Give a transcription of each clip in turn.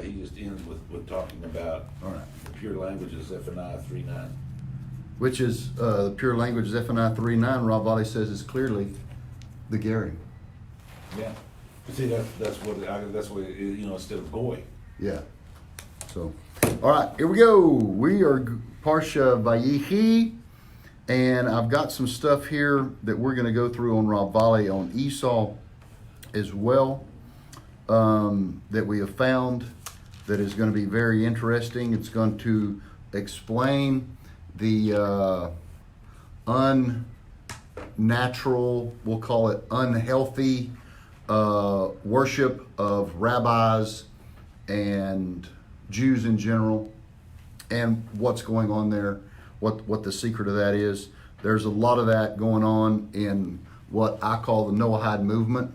He just ends with talking about All right. the pure languages, Zephaniah 3:9. Which is the pure language, Zephaniah 3:9. Rob Volley says is clearly the Gary. Yeah. See, that's what instead of goy. Yeah. So, all right, here we go. We are Parsha Vayechi, and I've got some stuff here that we're going to go through on Rob Volley on Esau as well, that we have found that is going to be very interesting. It's going to explain the unnatural, we'll call it unhealthy, worship of rabbis and Jews in general, and what's going on there, what the secret of that is. There's a lot of that going on in what I call the Noahide Movement,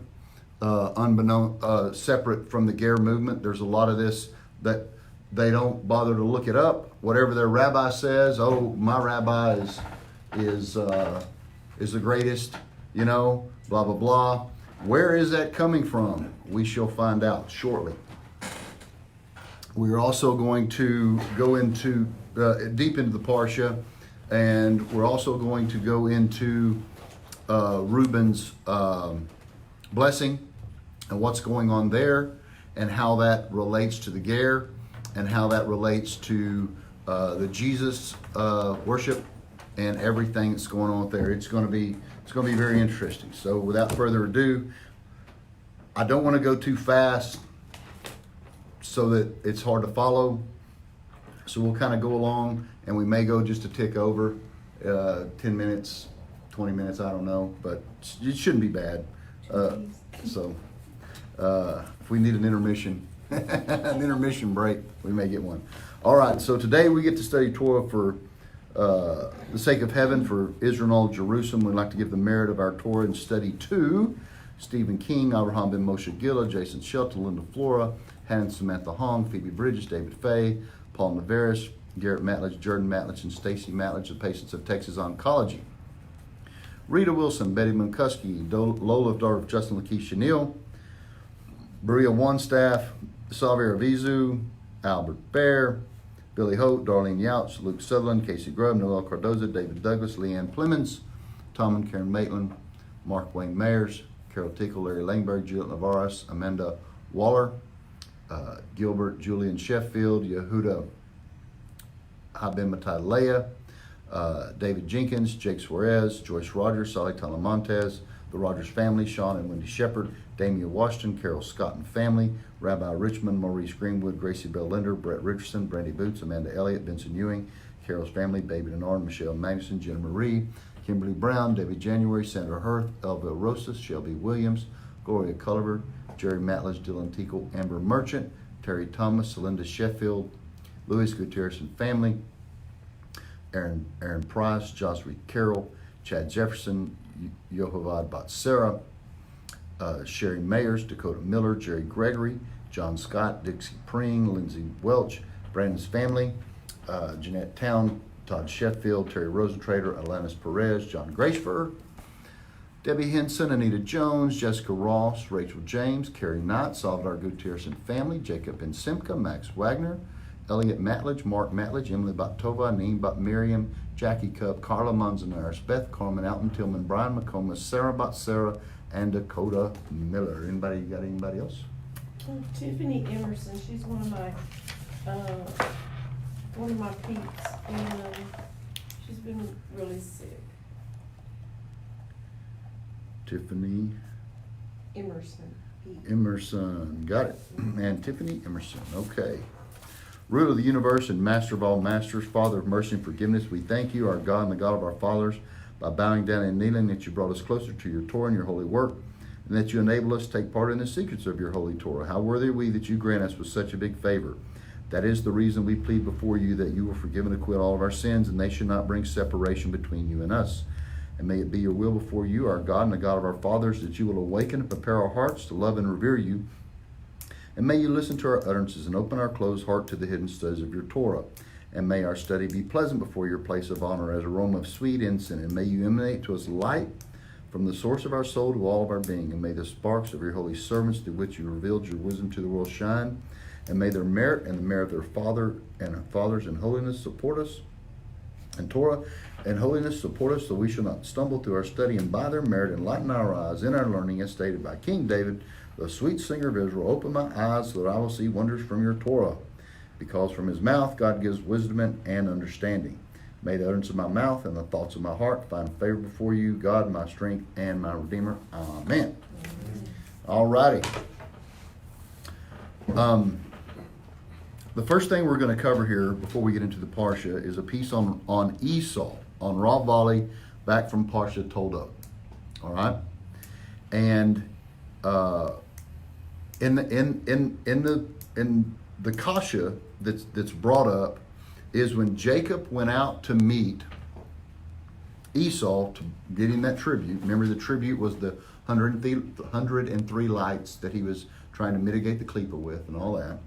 separate from the Ger movement. There's a lot of this that they don't bother to look it up. Whatever their rabbi says, oh, my rabbi is the greatest, blah blah blah. Where is that coming from? We shall find out shortly. We are also going to go into deep into the Parsha, and we're also going to go into Reuben's blessing and what's going on there, and how that relates to the Ger, and how that relates to the Jesus worship and everything that's going on there. It's going to be very interesting. So without further ado, I don't want to go too fast so that it's hard to follow. So we'll kind of go along, and we may go just a tick over 10 minutes, 20 minutes, I don't know, but it shouldn't be bad. If we need an intermission, an intermission break, we may get one. All right, so today we get to study Torah for the sake of heaven, for Israel and all Jerusalem. We'd like to give the merit of our Torah and study to Stephen King, Abraham Ben Moshe Gilla, Jason Shelton, Linda Flora, Hannah and Samantha Hong, Phoebe Bridges, David Fay, Paul Navarez, Garrett Mattlage, Jordan Mattlage, and Stacy Mattlage, the patients of Texas Oncology. Rita Wilson, Betty Munkuski, Lola of Darth, Justin Lakeisha Neal, Berea Onestaff, Xavier Avizu, Albert Bear, Billy Holt, Darlene Youch, Luke Sutherland, Casey Grubb, Noel Cardoza, David Douglas, Leanne Plemons, Tom and Karen Maitland, Mark Wayne Mayers, Carol Tickle, Larry Langberg, Juliet Navarez, Amanda Waller, Gilbert, Julian Sheffield, Yehuda Haben Matalea, David Jenkins, Jake Suarez, Joyce Rogers, Sally Talamontes, the Rogers family, Sean and Wendy Shepard, Damien Washington, Carol Scott and family, Rabbi Richmond, Maurice Greenwood, Gracie Bell Linder, Brett Richardson, Brandy Boots, Amanda Elliott, Vincent Ewing, Carol's family, Baby Denard, Michelle Magnuson, Jenna Marie, Kimberly Brown, David January, Sandra Hirth, Elville Rosas, Shelby Williams, Gloria Culliver, Jerry Mattlage, Dylan Tinkle, Amber Merchant, Terry Thomas, Celinda Sheffield, Louis Gutierrez and family, Aaron Price, Joshua Carroll, Chad Jefferson, Yohavad Batsera, Sherry Mayers, Dakota Miller, Jerry Gregory, John Scott, Dixie Pring, Lindsay Welch, Brandon's family, Jeanette Town, Todd Sheffield, Terry Rosentrader, Alanis Perez, John Gracefer, Debbie Henson, Anita Jones, Jessica Ross, Rachel James, Carrie Knight, Salvador Gutierrez and family, Jacob and Simca, Max Wagner, Elliot Mattlage, Mark Mattlage, Emily Battova, Neem Bat Miriam, Jackie Cup, Carla Manzanares, Beth Carmen, Alton Tillman, Brian McComas, Sarah Batsera, and Dakota Miller. Anybody got anybody else? Tiffany Emerson, she's one of my peeps, and she's been really sick. Tiffany Emerson, got it. And Tiffany Emerson, okay. Ruler of the universe and master of all masters, Father of mercy and forgiveness, we thank you, our God and the God of our fathers, by bowing down and kneeling, that you brought us closer to your Torah and your holy work, and that you enable us to take part in the secrets of your holy Torah. How worthy are we that you grant us with such a big favor. That is the reason we plead before you, that you will forgive and acquit all of our sins, and they should not bring separation between you and us. And may it be your will before you, our God and the God of our fathers, that you will awaken and prepare our hearts to love and revere you. And may you listen to our utterances and open our closed heart to the hidden studies of your Torah. And may our study be pleasant before your place of honor as aroma of sweet incense. And may you emanate to us light from the source of our soul to all of our being. And may the sparks of your holy servants, through which you revealed your wisdom to the world, shine. and may their merit and the merit of their fathers in holiness support us, and Torah and holiness support us, so we shall not stumble through our study, and by their merit enlighten our eyes in our learning, as stated by King David, the sweet singer of Israel. Open my eyes so that I will see wonders from your Torah, because from his mouth God gives wisdom and understanding. May the utterance of my mouth and the thoughts of my heart find favor before you, God, my strength and my Redeemer. Amen. All righty. The first thing we're going to cover here before we get into the Parsha is a piece on Esau, on Rav Valley, back from Parsha Toldot. All right? And in the kasha that's brought up is when Jacob went out to meet Esau to get him that tribute. Remember, the tribute was the 103 lights that he was trying to mitigate the klipa with and all that.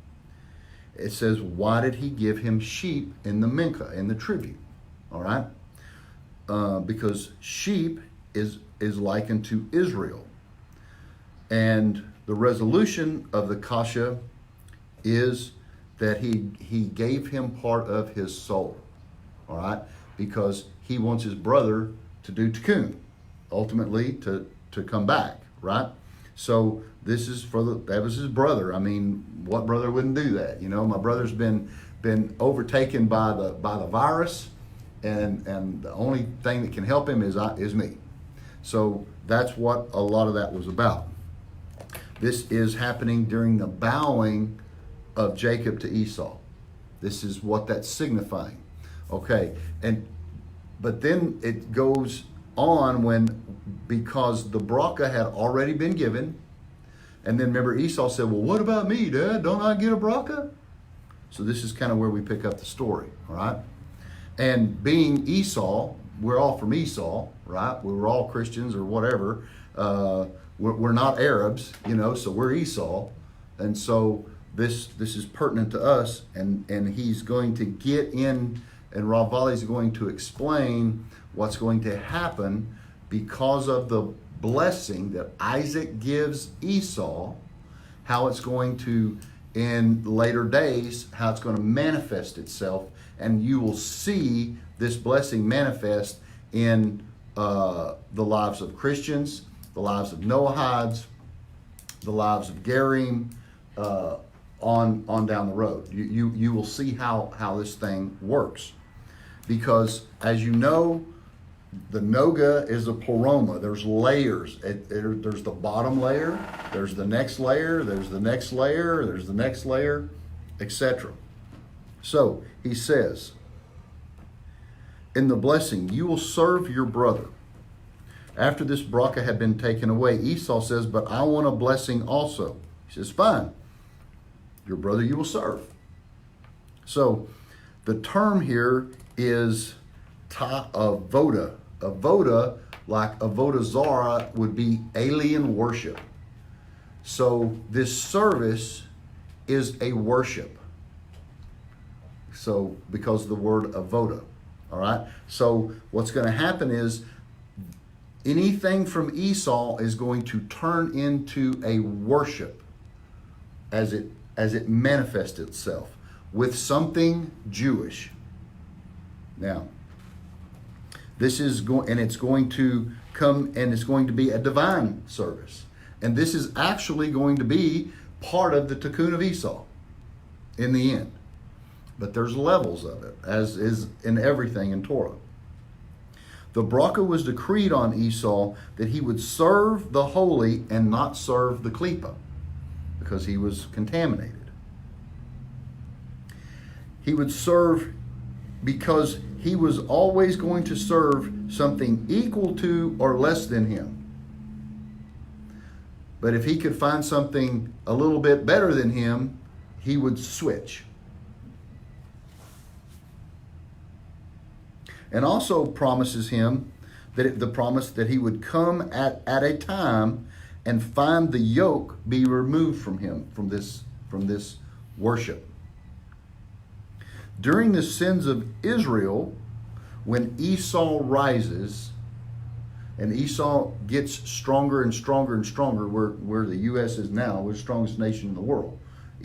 It says, why did he give him sheep in the mincha, in the tribute? All right? Because sheep is likened to Israel. And the resolution of the kasha is that he gave him part of his soul. All right? Because he wants his brother to do tikkun, ultimately to come back, right? So this is that was his brother. I mean, what brother wouldn't do that? You know, my brother's been overtaken by the virus, and the only thing that can help him is me. So that's what a lot of that was about. This is happening during the bowing of Jacob to Esau. This is what that's signifying. Okay, but then it goes on because the bracha had already been given, and then remember Esau said, well, what about me, Dad? Don't I get a bracha? So this is kind of where we pick up the story, all right? And being Esau, we're all from Esau, right? We were all Christians or whatever. We're not Arabs, you know, so we're Esau. And so this is pertinent to us, and he's going to get in, and Rav Valley is going to explain what's going to happen because of the blessing that Isaac gives Esau, how it's going to, in later days, how it's going to manifest itself. And you will see this blessing manifest in the lives of Christians, the lives of Noahides, the lives of Gerim, on down the road. You will see how this thing works. Because, as you know, the Noga is a pleroma. There's layers. There's the bottom layer, there's the next layer, there's the next layer, there's the next layer, etc. So, he says, in the blessing, you will serve your brother. After this bracha had been taken away, Esau says, but I want a blessing also. He says, fine. Your brother you will serve. So, the term here is avoda. Avoda, like avoda zara, would be alien worship. So this service is a worship. So because of the word avoda, all right? So what's going to happen is anything from Esau is going to turn into a worship as it manifests itself with something Jewish. Now, this is it's going to come, and it's going to be a divine service. And this is actually going to be part of the tikkun of Esau in the end. But there's levels of it, as is in everything in Torah. The bracha was decreed on Esau that he would serve the holy and not serve the klipa, because he was contaminated. He would serve because he was always going to serve something equal to or less than him. But if he could find something a little bit better than him, he would switch. And also promises him the promise that he would come at a time and find the yoke be removed from him, from this worship. During the sins of Israel, when Esau rises, and Esau gets stronger and stronger and stronger, where the U.S. is now, we're the strongest nation in the world.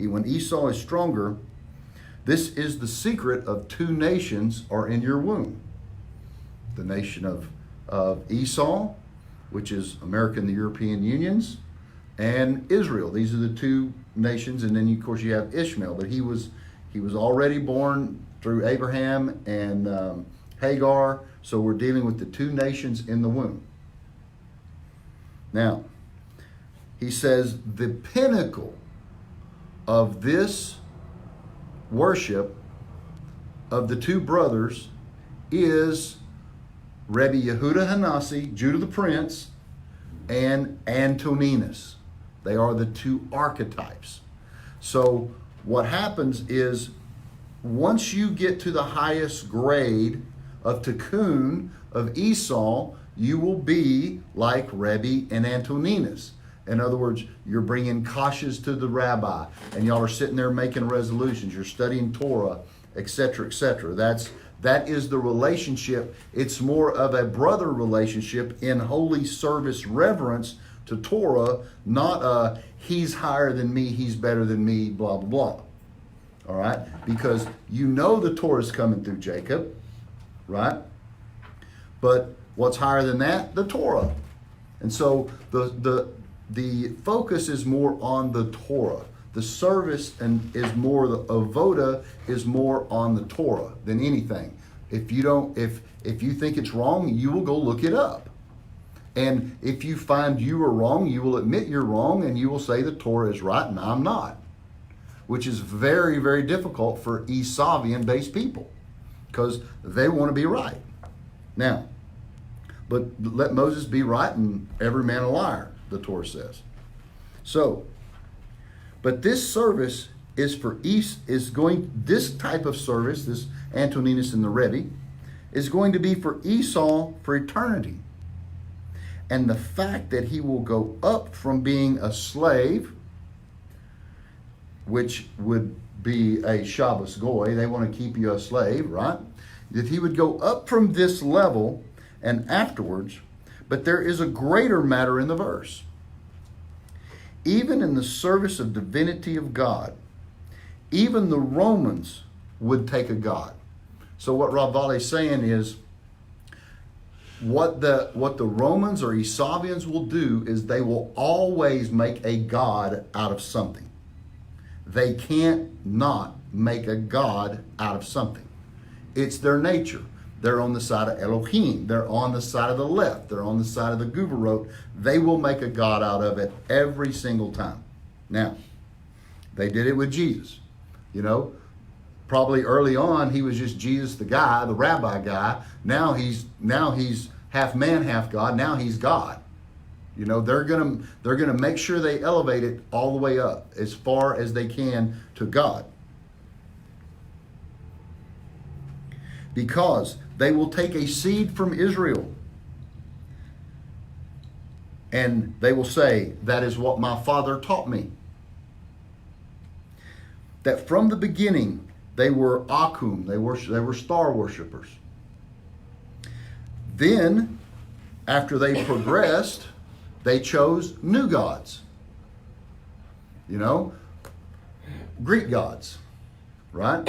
when Esau is stronger, this is the secret of 2 nations are in your womb. The nation of Esau, which is America and the European Unions, and Israel. These are the 2 nations. And then, of course, you have Ishmael, but he was already born through Abraham and Hagar. So we're dealing with the 2 nations in the womb. Now, he says the pinnacle of this worship of the 2 brothers is Rebbe Yehuda Hanasi, Judah the Prince, and Antoninus. They are the 2 archetypes. So what happens is, once you get to the highest grade of Tikkun, of Esau, you will be like Rebbe and Antoninus. In other words, you're bringing kashas to the rabbi, and y'all are sitting there making resolutions. You're studying Torah, etc., etc. That is the relationship. It's more of a brother relationship in holy service reverence to Torah, not a he's higher than me, he's better than me, blah, blah, blah. All right? Because you know the Torah is coming through Jacob, right? But what's higher than that? The Torah. And so the focus is more on the Torah. The service is more, the avoda is more on the Torah than anything. If you think it's wrong, you will go look it up. And if you find you are wrong, you will admit you're wrong, and you will say the Torah is right and I'm not. Which is very, very difficult for Esavian-based people, because they want to be right. Now, but let Moses be right and every man a liar, the Torah says. So, but this service is this type of service, this Antoninus and the Rebbe, is going to be for Esau for eternity. And the fact that he will go up from being a slave, which would be a Shabbos goy, they want to keep you a slave, right? That he would go up from this level and afterwards, but there is a greater matter in the verse. Even in the service of divinity of God, even the Romans would take a god. So what Rav Vale is saying is, what the Romans or Esavians will do is they will always make a god out of something. They can't not make a god out of something. It's their nature. They're on the side of Elohim. They're on the side of the left. They're on the side of the Guvarot. They will make a god out of it every single time. Now, they did it with Jesus. You know, probably early on he was just Jesus the guy, the rabbi guy. Now he's half man, half God. Now he's God. You know, they're gonna make sure they elevate it all the way up as far as they can to God. Because they will take a seed from Israel and they will say, that is what my father taught me. That from the beginning they were Akum, they were star worshipers. Then, after they progressed, they chose new gods. You know, Greek gods, right?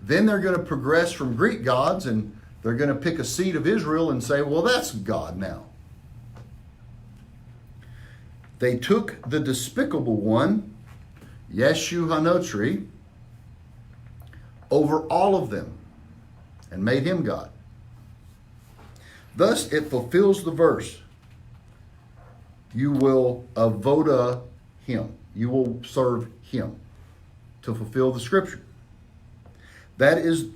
Then they're going to progress from Greek gods and they're going to pick a seed of Israel and say, well, that's God now. They took the despicable one, Yeshu Hanotri, over all of them and made him God. Thus it fulfills the verse. You will avoda him. You will serve him to fulfill the scripture. That is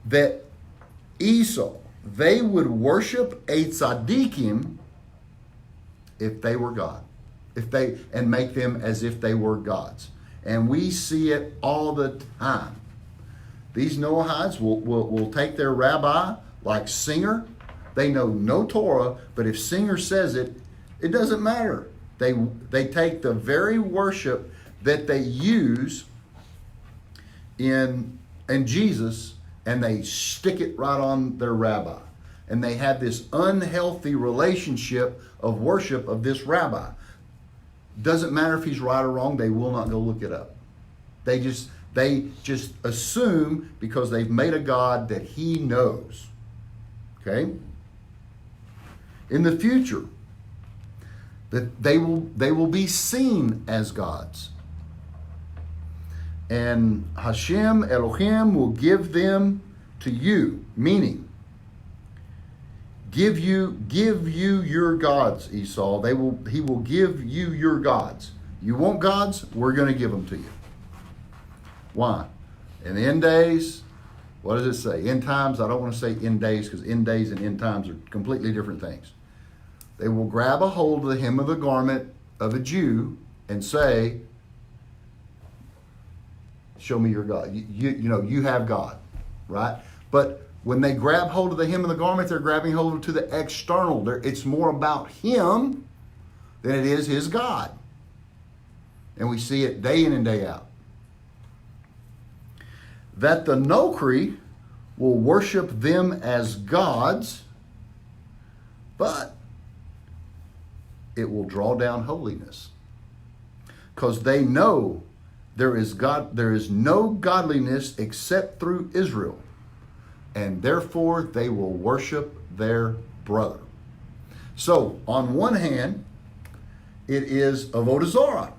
that Esau, they would worship a tzaddikim if they were God, and make them as if they were gods. And we see it all the time. These Noahides will take their rabbi like Singer. They know no Torah, but if Singer says it, it doesn't matter. They take the very worship that they use in Jesus, and they stick it right on their rabbi. And they have this unhealthy relationship of worship of this rabbi. Doesn't matter if he's right or wrong, they will not go look it up. They just assume because they've made a God that he knows. Okay? In the future, that they will be seen as gods. And Hashem Elohim will give them to you, meaning give you your gods, Esau. He will give you your gods. You want gods? We're going to give them to you. Why? In the end days, what does it say? End times, I don't want to say end days because end days and end times are completely different things. They will grab a hold of the hem of the garment of a Jew and say, show me your God. You have God, right? But when they grab hold of the hem of the garment, they're grabbing hold to the external. It's more about him than it is his God. And we see it day in and day out. That the Nokri will worship them as gods, but it will draw down holiness. Because they know there is no godliness except through Israel. And therefore they will worship their brother. So, on one hand, it is Avodah Zarah.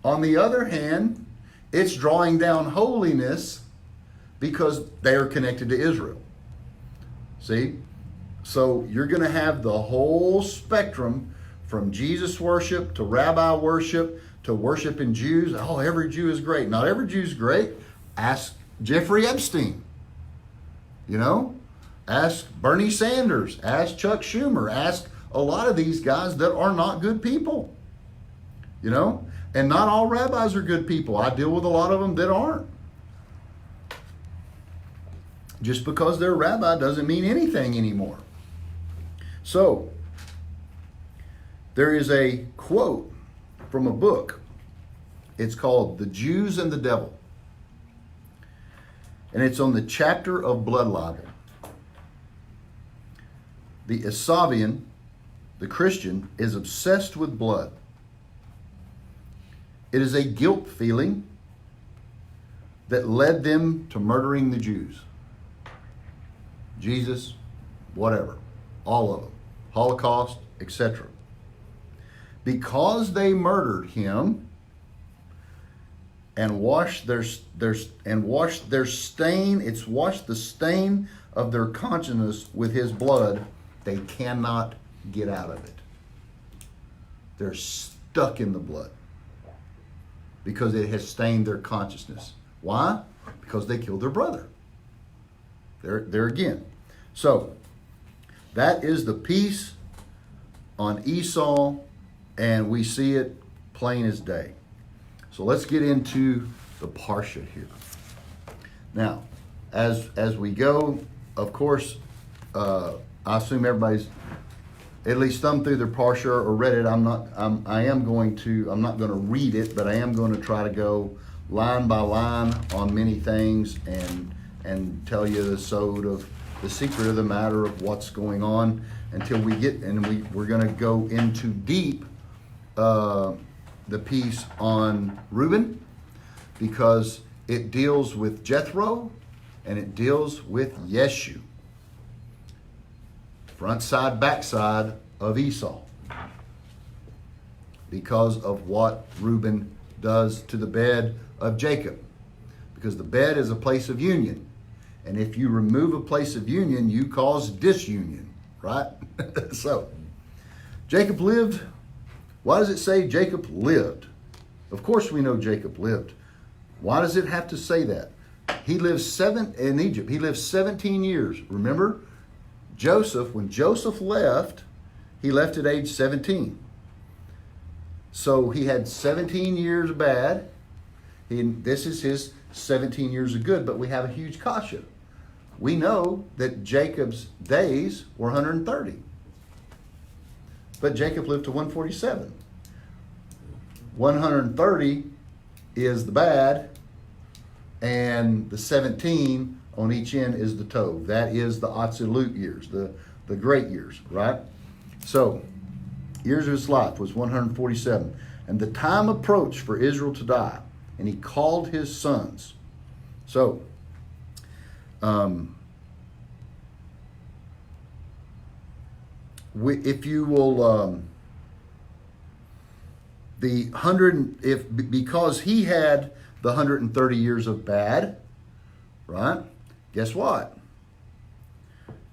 On the other hand, it's drawing down holiness because they are connected to Israel. See? So you're going to have the whole spectrum from Jesus worship to rabbi worship to worship in Jews. Oh, every Jew is great. Not every Jew is great. Ask Jeffrey Epstein. Ask Bernie Sanders. Ask Chuck Schumer. Ask a lot of these guys that are not good people. And not all rabbis are good people. I deal with a lot of them that aren't. Just because they're a rabbi doesn't mean anything anymore. So, there is a quote from a book. It's called The Jews and the Devil. And it's on the chapter of blood libel. The Esavian, the Christian, is obsessed with blood. It is a guilt feeling that led them to murdering the Jews. Jesus, whatever, all of them, Holocaust, etc. Because they murdered him and washed their stain, it's washed the stain of their consciousness with his blood, they cannot get out of it. They're stuck in the blood because it has stained their consciousness. Why? Because they killed their brother. There again. So, that is the piece on Esau, and we see it plain as day. So let's get into the Parsha here. Now, as we go, of course, I assume everybody's at least thumbed through their Parsha or read it. I'm not going to read it, but I am going to try to go line by line on many things and tell you the secret of the matter of what's going on until we get, and we're going to go into deep the piece on Reuben, because it deals with Jethro and it deals with Yeshu. Front side, back side of Esau. Because of what Reuben does to the bed of Jacob. Because the bed is a place of union. And if you remove a place of union, you cause disunion, right? So, Jacob lived. Why does it say Jacob lived? Of course we know Jacob lived. Why does it have to say that? He lived in Egypt. He lived 17 years. Remember, when Joseph left, he left at age 17. So he had 17 years of bad. This is his 17 years of good, but we have a huge kasha. We know that Jacob's days were 130. But Jacob lived to 147. 130 is the bad, and the 17 on each end is the tov. That is the absolute years, the great years, right? So, years of his life was 147. And the time approached for Israel to die, and he called his sons. So, if you will, because he had the 130 years of bad, right? Guess what?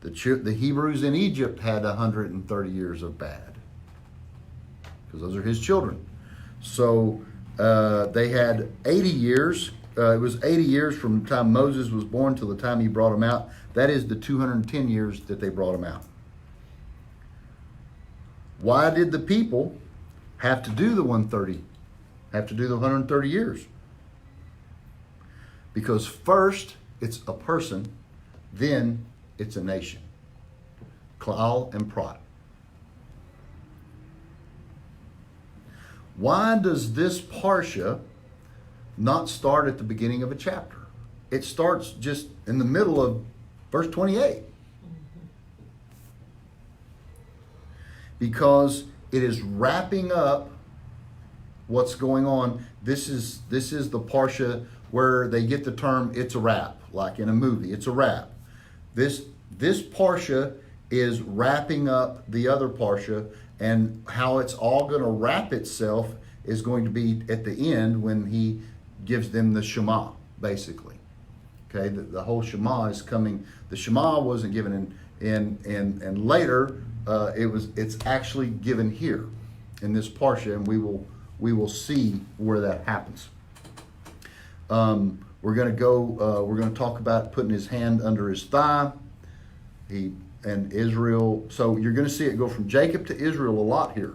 The Hebrews in Egypt had 130 years of bad, because those are his children. So they had 80 years. It was 80 years from the time Moses was born till the time he brought them out. That is the 210 years that they brought him out. Why did the people have to do the 130? Have to do the 130 years? Because first it's a person, then it's a nation. Klal and Prat. Why does this Parsha not start at the beginning of a chapter? It starts just in the middle of verse 28. Because it is wrapping up what's going on. This is the Parsha where they get the term "it's a wrap," like in a movie. It's a wrap. This Parsha is wrapping up the other Parsha, and how it's all going to wrap itself is going to be at the end when he gives them the Shema, basically. Okay, the whole Shema is coming. The Shema wasn't given in later. It's actually given here in this Parsha, and we will see where that happens. We're going to talk about putting his hand under his thigh. And Israel. So you're going to see it go from Jacob to Israel a lot here,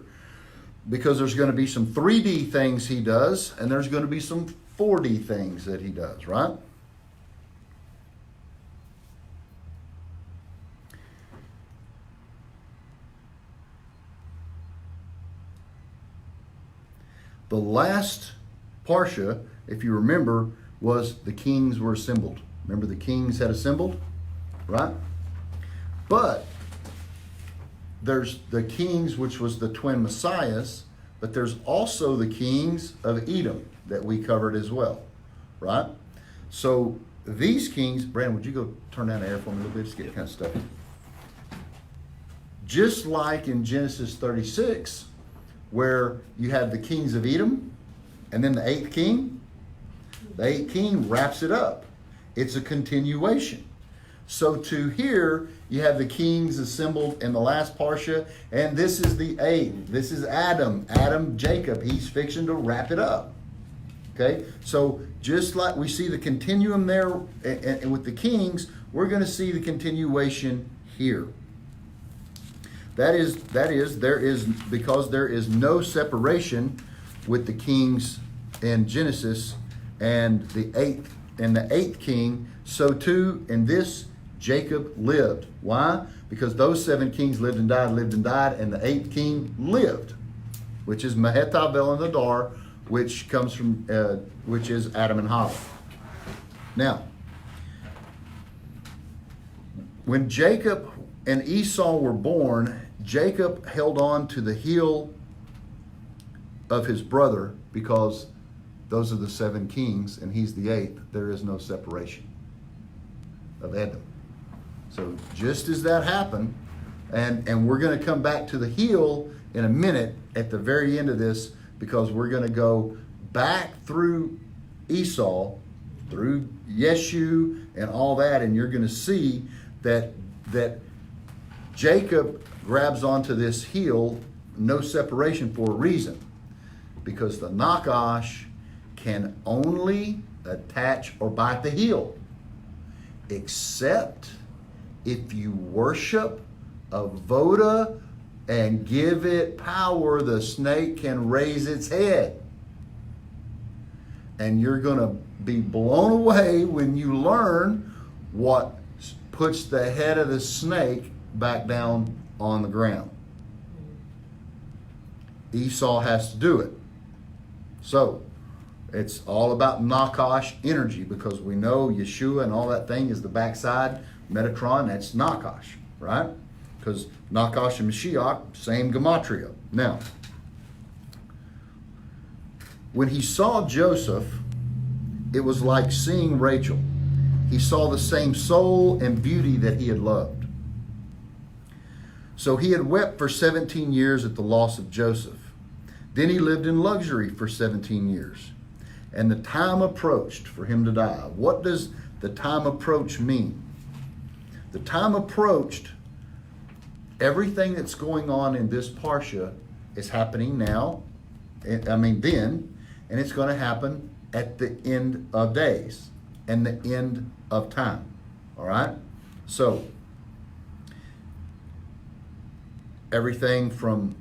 because there's going to be some 3D things he does, and there's going to be some 4D things that he does, right? The last Parsha, if you remember, was the kings were assembled. Remember, the kings had assembled, right? But there's the kings, which was the twin messiahs, but there's also the kings of Edom that we covered as well, right? So these kings, Brandon, would you go turn down the air for me a little bit, just get kind of stuffy. Just like in Genesis 36, where you have the kings of Edom, and then the eighth king wraps it up. It's a continuation. So to here, you have the kings assembled in the last Parsha, and this is the eighth. This is Adam, Jacob. He's fixing to wrap it up. Okay? So just like we see the continuum there and with the kings, we're going to see the continuation here. That is, because there is no separation with the kings in Genesis and the eighth king. So too in this, Jacob lived. Why? Because those 7 kings lived and died, and the 8th king lived, which is Mahetavel and Adar, which comes from, which is Adam and Hava. Now, when Jacob and Esau were born, Jacob held on to the heel of his brother, because those are the 7 kings, and he's the 8th. There is no separation of Edom. So just as that happened, and we're going to come back to the heel in a minute at the very end of this, because we're going to go back through Esau, through Yeshu and all that, and you're going to see that Jacob grabs onto this heel, no separation, for a reason. Because the Nakash can only attach or bite the heel, except if you worship a Voda and give it power, the snake can raise its head. And you're going to be blown away when you learn what puts the head of the snake back down on the ground. Esau has to do it. So it's all about Nakash energy, because we know Yeshua and all that thing is the backside. Metatron, that's Nakash, right? Because Nakash and Mashiach, same gematria, Now, when he saw Joseph, it was like seeing Rachel. He saw the same soul and beauty that he had loved. So he had wept for 17 years at the loss of Joseph. Then he lived in luxury for 17 years. And the time approached for him to die. What does the time approach mean? The time approached, everything that's going on in this parsha is happening now, then, and it's going to happen at the end of days and the end of time. All right? So, everything from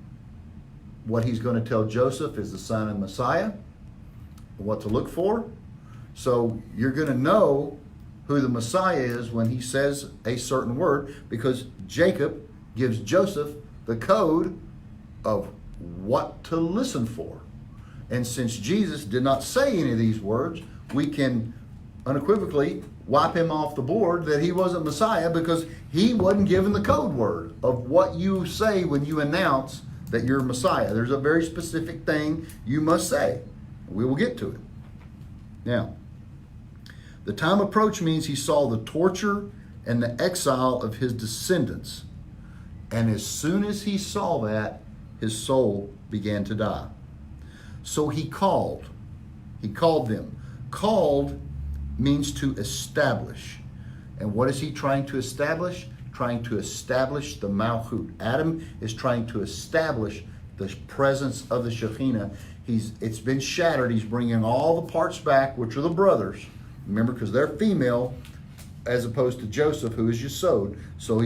what he's going to tell Joseph is the sign of Messiah, what to look for. So, you're going to know who the Messiah is when he says a certain word, because Jacob gives Joseph the code of what to listen for. And since Jesus did not say any of these words, we can unequivocally wipe him off the board that he wasn't Messiah, because he wasn't given the code word of what you say when you announce that you're Messiah. There's a very specific thing you must say. We will get to it. Now, the time approach means he saw the torture and the exile of his descendants. And as soon as he saw that, his soul began to die. So he called. He called them. Called means to establish. And what is he trying to establish? Trying to establish the Malchut. Adam is trying to establish the presence of the Shekhinah. It's been shattered. He's bringing all the parts back, which are the brothers. Remember, because they're female, as opposed to Joseph, who is Yesod. So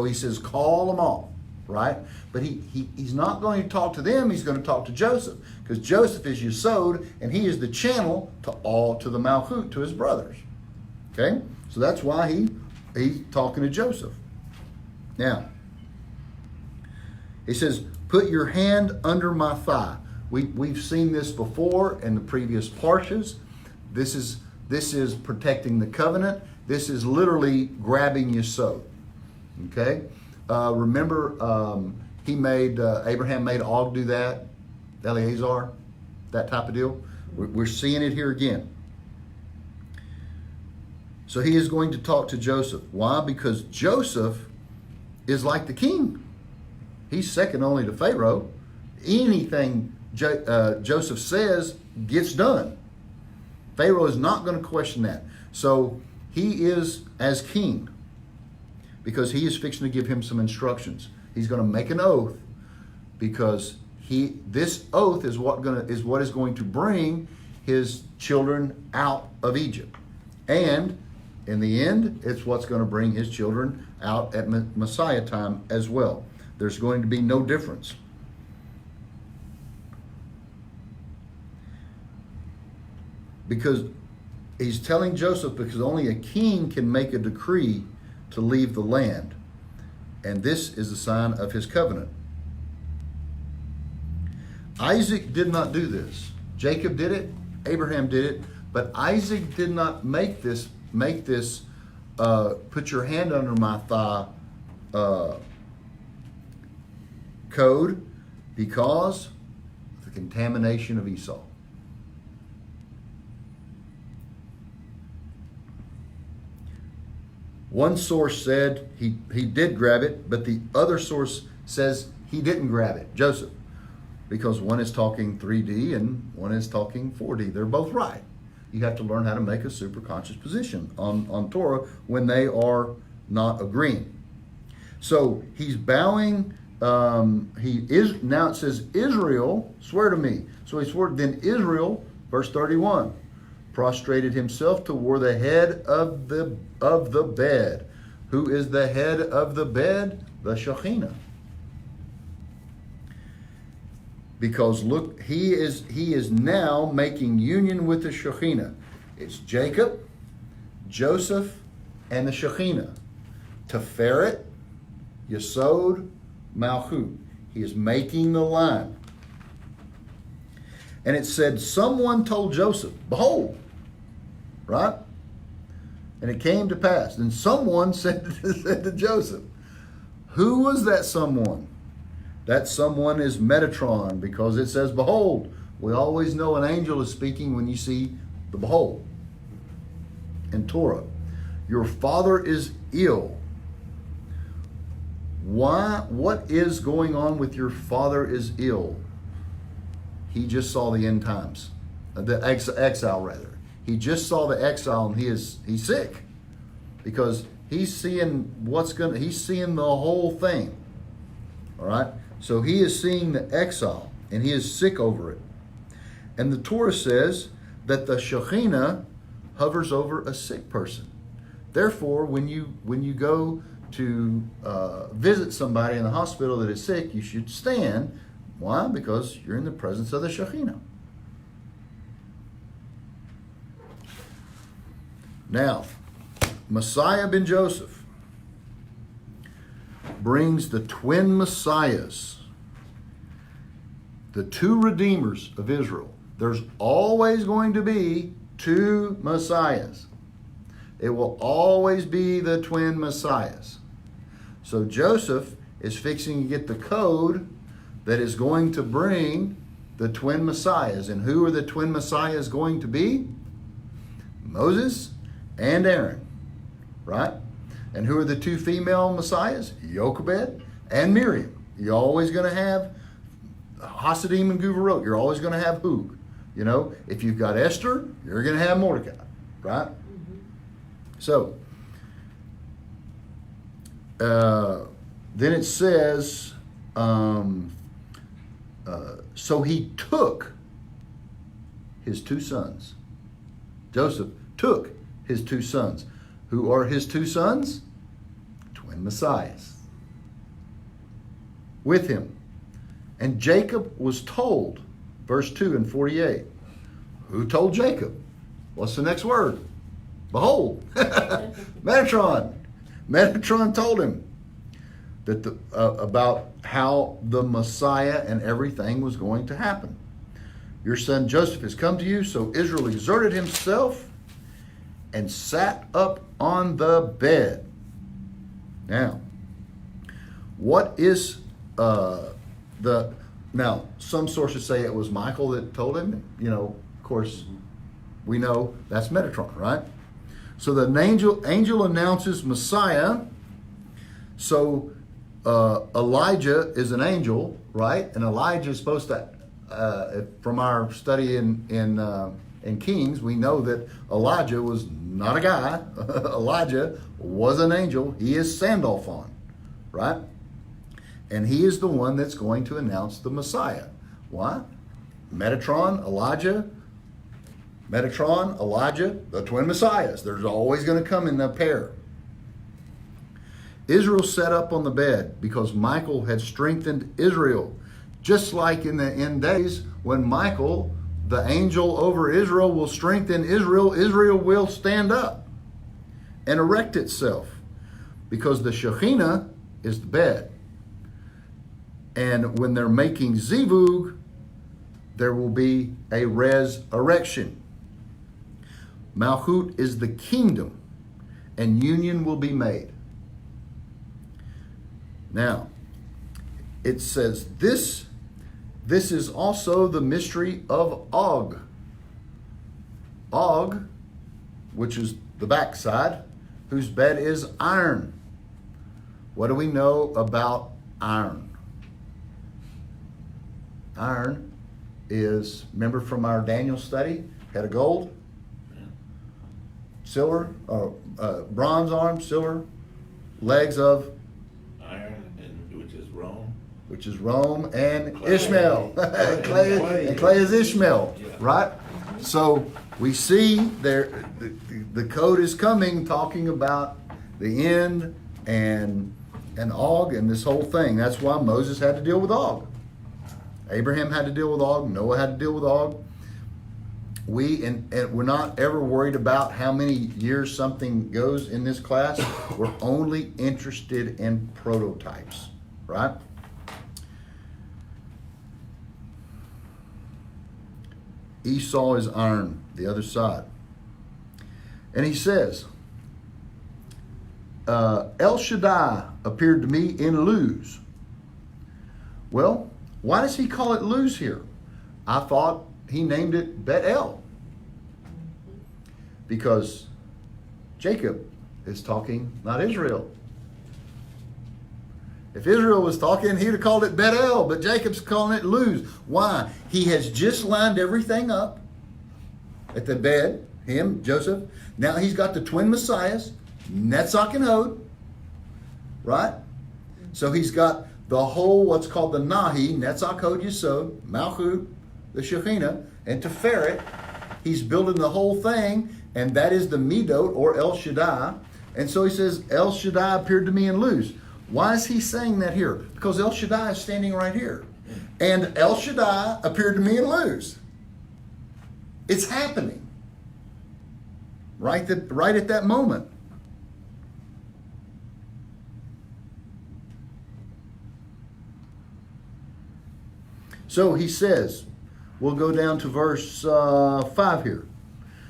he says, call them all, right? But he's not going to talk to them. He's going to talk to Joseph, because Joseph is Yesod, and he is the channel to the Malchut, to his brothers. Okay, so that's why he's talking to Joseph. Now, he says, put your hand under my thigh. We've seen this before in the previous parshas. This is protecting the covenant. This is literally grabbing Yesod. Okay? Remember, Abraham made Og do that, Eleazar, that type of deal. We're seeing it here again. So he is going to talk to Joseph. Why? Because Joseph is like the king. He's second only to Pharaoh. Anything Joseph says gets done. Pharaoh is not going to question that. So he is as king, because he is fixing to give him some instructions. He's going to make an oath, because this oath is what is going to bring his children out of Egypt. And in the end, it's what's going to bring his children out at Messiah time as well. There's going to be no difference. Because he's telling Joseph, because only a king can make a decree to leave the land. And this is a sign of his covenant. Isaac did not do this. Jacob did it. Abraham did it. But Isaac did not make this put your hand under my thigh code, because of the contamination of Esau. One source said he did grab it, but the other source says he didn't grab it, Joseph, because one is talking 3D and one is talking 4D. They're both right. You have to learn how to make a superconscious position on Torah when they are not agreeing. So he's bowing. Now it says, Israel, swear to me. So he swore. Then Israel, verse 31, prostrated himself toward the head of the bed. Who is the head of the bed? The Shekhinah. Because look, he is now making union with the Shekhinah. It's Jacob, Joseph, and the Shekhinah. Teferet, Yesod, Malchut. He is making the line. And it said, someone told Joseph, behold, right? And it came to pass. And someone said to Joseph, who was that someone? That someone is Metatron, because it says, behold. We always know an angel is speaking when you see the behold in Torah. Your father is ill. Why? What is going on with your father is ill? He just saw the end times, the exile rather. He just saw the exile, and he's sick because he's seeing he's seeing the whole thing. All right. So he is seeing the exile, and he is sick over it. And the Torah says that the Shekhinah hovers over a sick person. Therefore, when you go to visit somebody in the hospital that is sick, you should stand. Why? Because you're in the presence of the Shekhinah. Now, Messiah ben Joseph brings the twin Messiahs, the two redeemers of Israel. There's always going to be two Messiahs. It will always be the twin Messiahs. So Joseph is fixing to get the code that is going to bring the twin Messiahs. And who are the twin Messiahs going to be? Moses and Aaron, right? And who are the two female Messiahs? Jochebed and Miriam. You're always going to have Hasidim and Guvarot. You're always going to have who? You know, if you've got Esther, you're going to have Mordecai, right? Mm-hmm. So, then it says, so he took his two sons. Joseph took his two sons. Who are his two sons? Twin Messiahs. With him. And Jacob was told, verse 2 and 48. Who told Jacob? What's the next word? Behold. Metatron. Metatron told him that about how the Messiah and everything was going to happen. Your son Joseph has come to you. So Israel exerted himself and sat up on the bed. Now, what is now, some sources say it was Michael that told him. You know, of course, we know that's Metatron, right? So the angel announces Messiah. So Elijah is an angel, right? And Elijah is supposed to, from our study in Kings, we know that Elijah was not a guy. Elijah was an angel. He is Sandalphon, right? And he is the one that's going to announce the Messiah. Why? Metatron, Elijah, the twin Messiahs. There's always going to come in a pair. Israel sat up on the bed because Michael had strengthened Israel. Just like in the end days when Michael, the angel over Israel, will strengthen Israel, Israel will stand up and erect itself because the Shekhinah is the bed. And when they're making zivug, there will be a resurrection. Malchut is the kingdom, and union will be made. Now, it says this is also the mystery of Og. Og, which is the backside, whose bed is iron. What do we know about iron? Iron is, remember from our Daniel study, head of gold, silver, or bronze arms, silver, legs of iron, and which is Rome, and clay. Ishmael. Clay is Ishmael, yeah. Right? So we see there the code is coming, talking about the end and Og and this whole thing. That's why Moses had to deal with Og. Abraham had to deal with Og. Noah had to deal with Og. And we're not ever worried about how many years something goes in this class. We're only interested in prototypes, right? Esau is iron, the other side. And he says, El Shaddai appeared to me in Luz. Well, why does he call it Luz here? I thought he named it Bet-El. Because Jacob is talking, not Israel. If Israel was talking, he'd have called it Bet-El, but Jacob's calling it Luz. Why? He has just lined everything up at the bed, him, Joseph. Now he's got the twin messiahs, Netzach and Hod, right? So he's got the whole, what's called the Nahi, Netzach, Hod, Yesod, Malchut, the Shekhinah, and Tiferet. He's building the whole thing, and that is the Midot, or El Shaddai. And so he says, El Shaddai appeared to me in Luz. Why is he saying that here? Because El Shaddai is standing right here. And El Shaddai appeared to me in Luz. It's happening. Right at that moment. So he says, we'll go down to verse 5 here.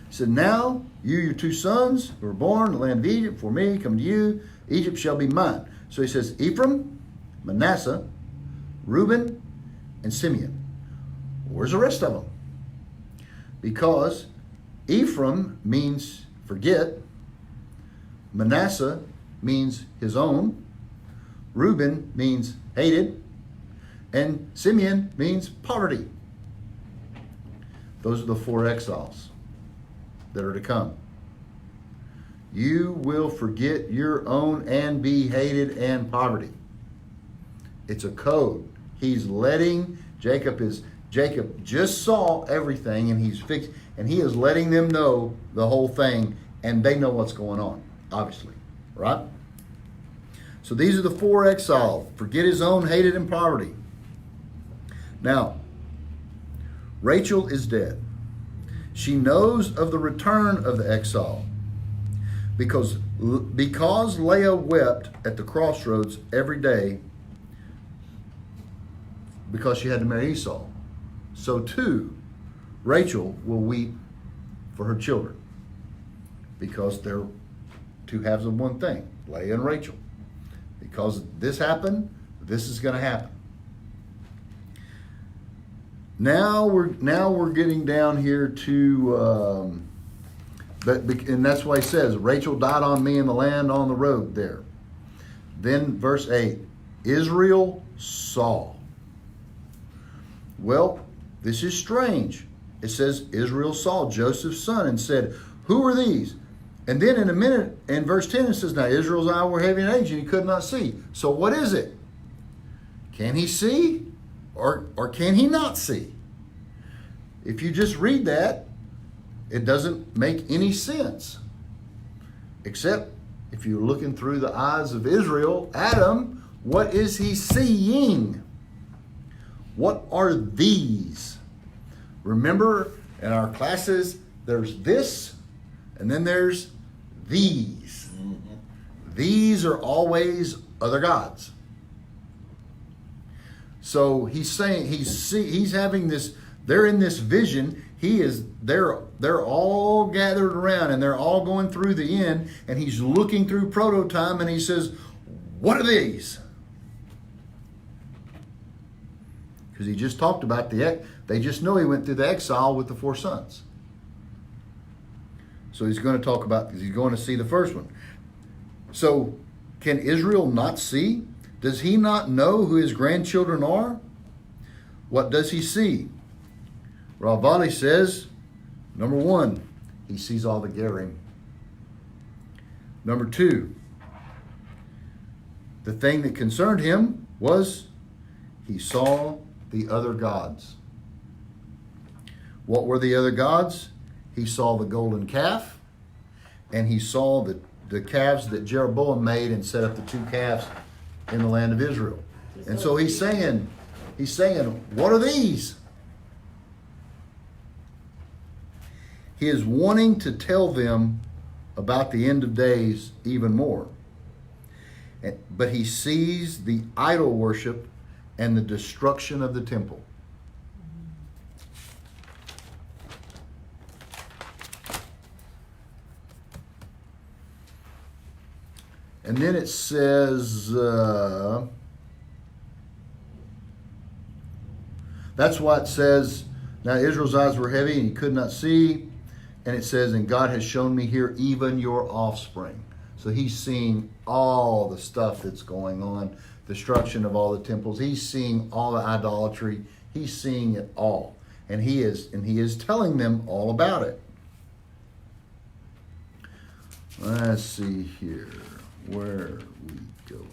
He said, now you, your two sons who were born in the land of Egypt, for me, come to you. Egypt shall be mine. So he says, Ephraim, Manasseh, Reuben, and Simeon. Where's the rest of them? Because Ephraim means forget. Manasseh means his own. Reuben means hated. And Simeon means poverty. Those are the 4 exiles that are to come. You will forget your own and be hated and poverty. It's a code. He's letting Jacob just saw everything, and he is letting them know the whole thing, and they know what's going on, obviously, right? So these are the 4 exiles. Forget his own, hated, and poverty. Now, Rachel is dead. She knows of the return of the exile because Leah wept at the crossroads every day because she had to marry Esau. So too, Rachel will weep for her children because they're 2 halves of one thing, Leah and Rachel. Because this happened, this is going to happen. Now we're getting down here to, and that's why he says, Rachel died on me in the land on the road there. Then verse 8, Israel saw. Well, this is strange. It says Israel saw Joseph's son and said, who are these? And then in a minute, in verse 10, it says, now Israel's eye were heavy in age and he could not see. So what is it? Can he see? Or can he not see? If you just read that, it doesn't make any sense. Except if you're looking through the eyes of Israel, Adam, what is he seeing? What are these? Remember in our classes, there's this, and then there's these. Mm-hmm. These are always other gods. So he's saying he's having this. They're in this vision. They're all gathered around and they're all going through the end. And he's looking through proto-time and he says, "What are these?" Because he just talked about they just know he went through the exile with the 4 sons. So he's going to talk about. He's going to see the first one. So can Israel not see? Does he not know who his grandchildren are? What does he see? Ravali says, number 1, he sees all the Gerim. Number 2, the thing that concerned him was he saw the other gods. What were the other gods? He saw the golden calf, and he saw the calves that Jeroboam made and set up the 2 calves in the land of Israel. And so he's saying, what are these? He is wanting to tell them about the end of days even more. But he sees the idol worship and the destruction of the temple. And then it says, That's why it says, now Israel's eyes were heavy and he could not see. And it says, and God has shown me here even your offspring. So he's seeing all the stuff that's going on, destruction of all the temples. He's seeing all the idolatry. He's seeing it all. And he is telling them all about it. Let's see here. Where are we going?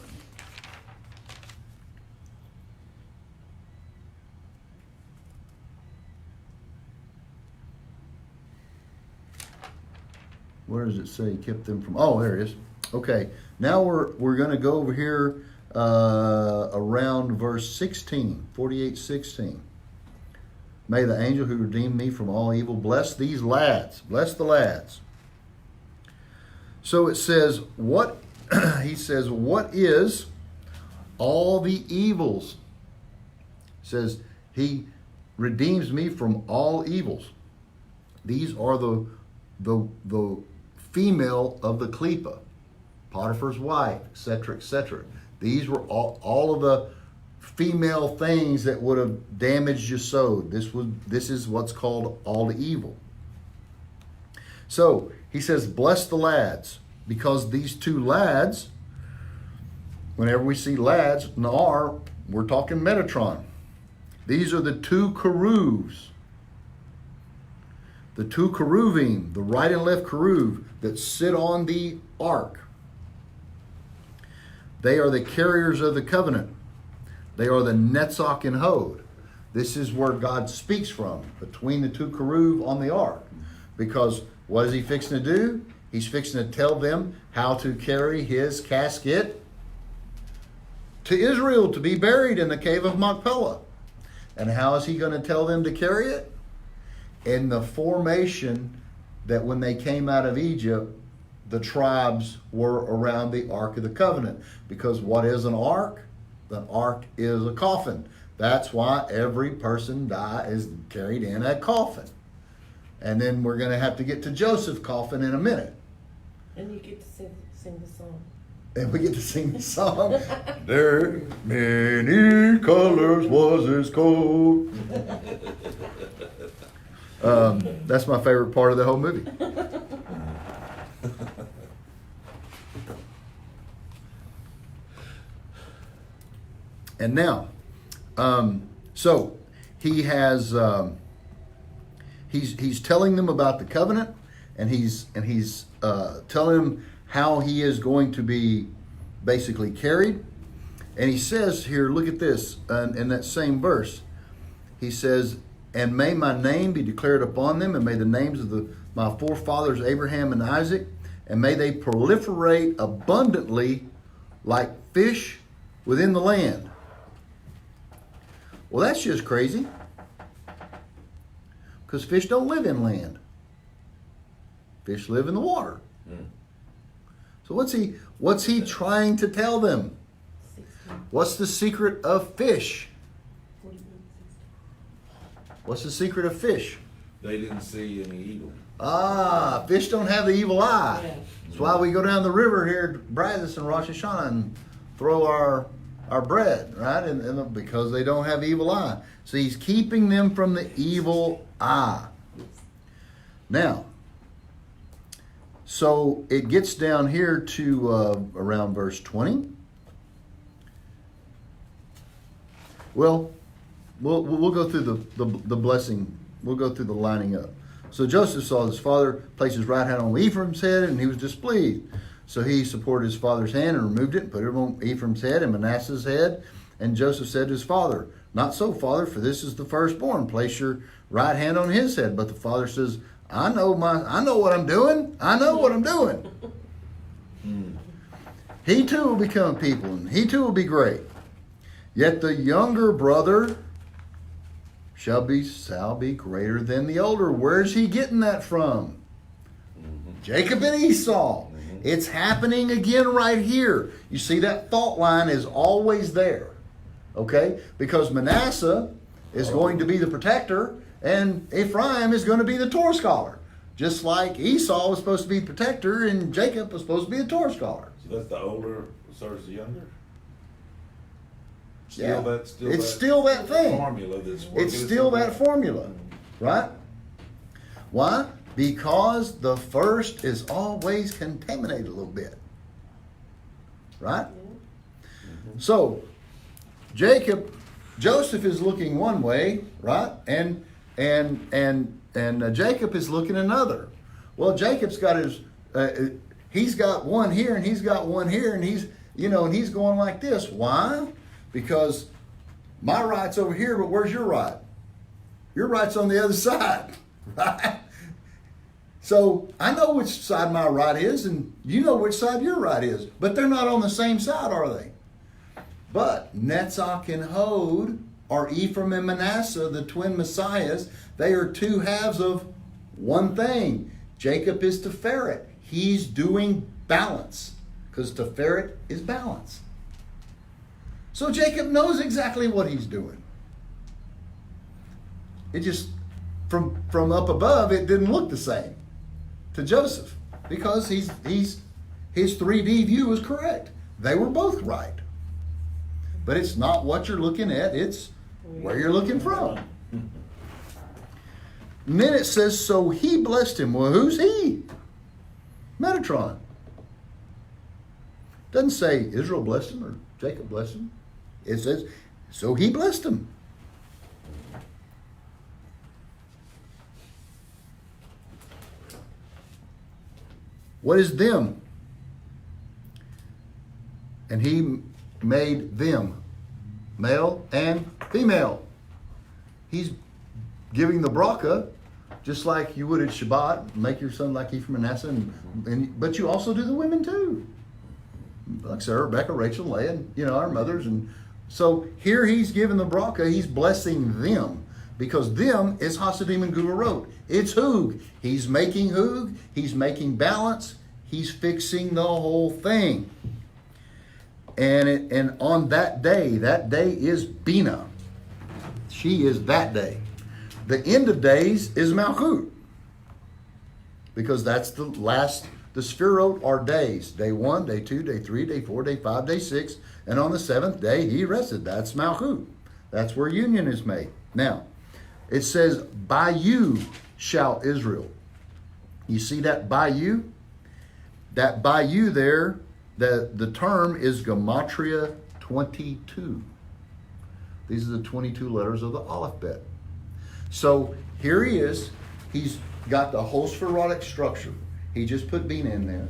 Where does it say he kept them from? Oh, there it is. Okay, now we're going to go over here around verse 16, 48:16. May the angel who redeemed me from all evil bless these lads. Bless the lads. So it says, what he says, what is all the evils? It says, he redeems me from all evils. These are the female of the Klippa, Potiphar's wife, etc., etc. These were all of the female things that would have damaged Yesod. This is what's called all the evil. So he says, bless the lads, because these two lads, whenever we see lads, Nar, we're talking Metatron. These are the two Keruvs. The two Keruvim, the right and left Keruv, that sit on the ark. They are the carriers of the covenant. They are the Netzach and Hod. This is where God speaks from, between the two Keruv on the ark. Because what is he fixing to do? He's fixing to tell them how to carry his casket to Israel to be buried in the cave of Machpelah. And how is he going to tell them to carry it? In the formation that when they came out of Egypt, the tribes were around the Ark of the Covenant. Because what is an ark? The ark is a coffin. That's why every person is carried in a coffin. And then we're going to have to get to Joseph's coffin in a minute. And you get to sing the song. And we get to sing the song. There many colors was his coat. That's my favorite part of the whole movie. And now, so he has he's telling them about the covenant, and he's telling them how he is going to be basically carried. And he says here, look at this, in that same verse, he says, and may my name be declared upon them, and may the names of my forefathers Abraham and Isaac, and may they proliferate abundantly like fish within the land. Well, that's just crazy, because fish don't live in land. Fish live in the water. So what's he trying to tell them? 16. What's the secret of fish? 41, 16. What's the secret of fish? They didn't see any evil. Fish don't have the evil eye. Yeah. That's why we go down the river here at Brazos and Rosh Hashanah and throw our bread, right? And because they don't have evil eye. So he's keeping them from the evil eye. Now, so it gets down here to around verse 20. Well, we'll go through the blessing. We'll go through the lining up. So Joseph saw his father place his right hand on Ephraim's head, and he was displeased. So he supported his father's hand and removed it and put it on Ephraim's head and Manasseh's head. And Joseph said to his father, not so, father, for this is the firstborn. Place your right hand on his head. But the father says, I know what I'm doing. I know what I'm doing. He too will become a people, and he too will be great. Yet the younger brother shall be greater than the older. Where's he getting that from? Jacob and Esau. It's happening again right here. You see, that fault line is always there. Okay? Because Manasseh is going to be the protector, and Ephraim is going to be the Torah scholar. Just like Esau was supposed to be the protector, and Jacob was supposed to be the Torah scholar. So that's the older serves the younger? It's still that thing. Formula that's working. It's still that formula, right? Why? Because the first is always contaminated a little bit, right? So Joseph is looking one way, right? And Jacob is looking another. Well, Jacob's got he's got one here and he's got one here, and he's going like this. Why? Because my right's over here, but where's your right? Your right's on the other side, right? So I know which side my right is, and you know which side your right is, but they're not on the same side, are they? But Netzach and Hod are Ephraim and Manasseh, the twin messiahs. They are two halves of one thing. Jacob is Tiferet. He's doing balance, because Tiferet is balance. So Jacob knows exactly what he's doing. It just, from up above, it didn't look the same to Joseph, because his 3D view is correct. They were both right. But it's not what you're looking at, it's where you're looking from. And then it says, so he blessed him. Well, who's he? Metatron. Doesn't say Israel blessed him or Jacob blessed him. It says, so he blessed him. What is them? And he made them male and female. He's giving the bracha just like you would at Shabbat. Make your son like Ephraim and Manasseh, but you also do the women too, like Sarah, Rebecca, Rachel, Leah, and our mothers. And so here he's giving the bracha. He's blessing them, because them is Hasidim and Gururot. It's Hug. He's making Hug. He's making balance. He's fixing the whole thing. And on that day is Bina. She is that day. The end of days is Malchut, because that's the last. The Sphirot are days. Day 1, day 2, day 3, day 4, day 5, day 6. And on the 7th day, he rested. That's Malchut. That's where union is made. Now, it says, by you shall Israel. You see that by you? That by you there, the term is Gematria 22. These are the 22 letters of the alphabet. So here he is. He's got the whole spherotic structure. He just put Bina in there.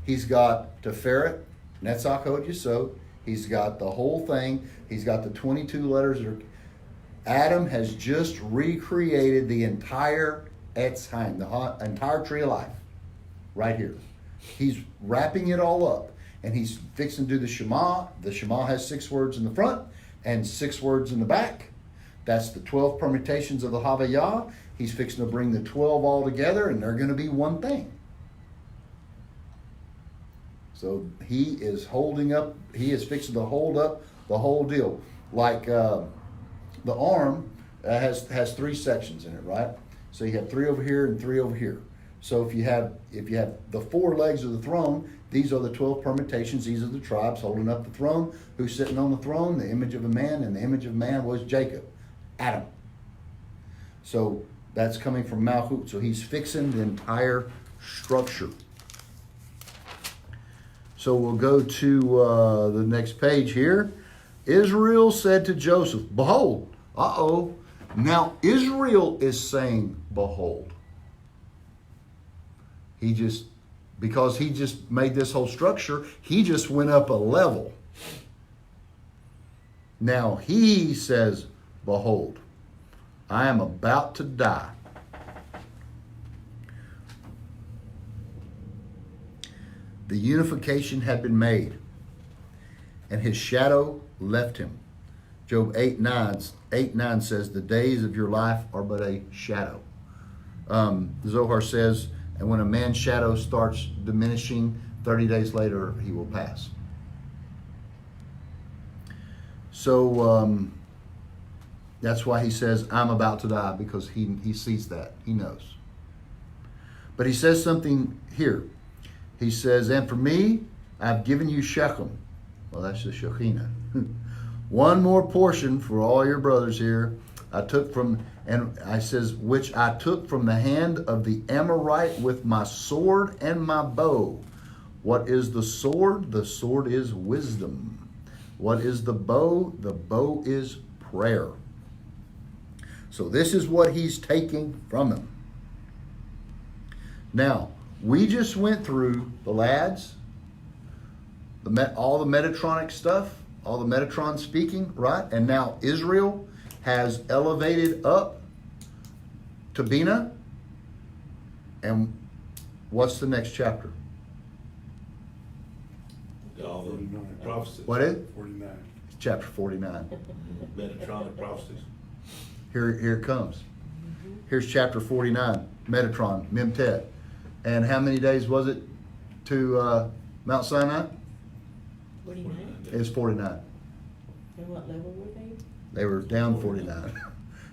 He's got Tiferet, Netzach, Hod, Yesod. He's got the whole thing. He's got the 22 letters. Adam has just recreated the entire Etz Chaim, the entire tree of life, right here. He's wrapping it all up, and he's fixing to do the Shema. The Shema has 6 words in the front and 6 words in the back. That's the 12 permutations of the Havayah. He's fixing to bring the 12 all together, and they're going to be one thing. So he is fixing to hold up the whole deal. Like the arm has 3 sections in it, right? So you have 3 over here and 3 over here. So if you have the 4 legs of the throne, these are the 12 permutations. These are the tribes holding up the throne. Who's sitting on the throne? The image of a man, and the image of man was Jacob, Adam. So that's coming from Malchut. So he's fixing the entire structure. So we'll go to the next page here. Israel said to Joseph, behold, now Israel is saying, behold. Because he just made this whole structure, he just went up a level. Now he says, behold, I am about to die. The unification had been made, and his shadow left him. Job 8:9 says, the days of your life are but a shadow. The Zohar says, and when a man's shadow starts diminishing, 30 days later he will pass. So that's why he says, I'm about to die, because he sees that. He knows. But he says something here. He says, and for me, I've given you Shechem. Well, that's the Shekhinah. One more portion for all your brothers here. I took from, and I says, which I took from the hand of the Amorite with my sword and my bow. What is the sword? The sword is wisdom. What is the bow? The bow is prayer. So this is what he's taking from him. Now, we just went through the lads, all the Metatronic stuff, all the Metatron speaking, right? And now Israel has elevated up to Bina. And what's the next chapter? All the prophecies. What is it? 49. It's chapter 49. Metatron prophecies. Here it comes. Here's chapter 49, Metatron, Memtet. And how many days was it to Mount Sinai? 49. It's 49. And what level were they? They were down 49.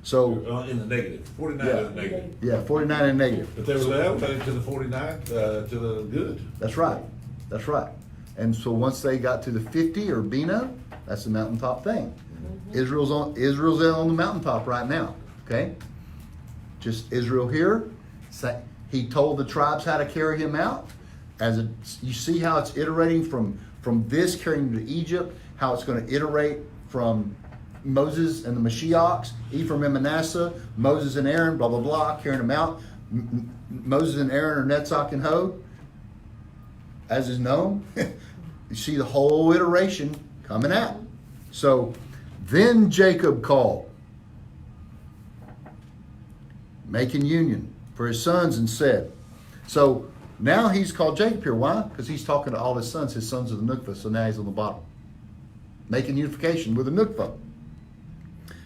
So, In the negative. 49 Yeah. is the negative. yeah, 49 and negative. But they were elevated to the 49, to the good. That's right. That's right. And so once they got to the 50 or Bina, that's the mountaintop thing. Israel's on the mountaintop right now. Okay? Just Israel here. He told the tribes how to carry him out. You see how it's iterating from this carrying him to Egypt, how it's going to iterate from Moses and the Mashiachs, Ephraim and Manasseh, Moses and Aaron, blah, blah, blah, carrying them out. Moses and Aaron are Netzach and Hod, as is known. You see the whole iteration coming out. So then Jacob called, making union for his sons, and said, so now he's called Jacob here. Why? Because he's talking to all his sons are the Nukva, so now he's on the bottom. Making unification with the Nukva.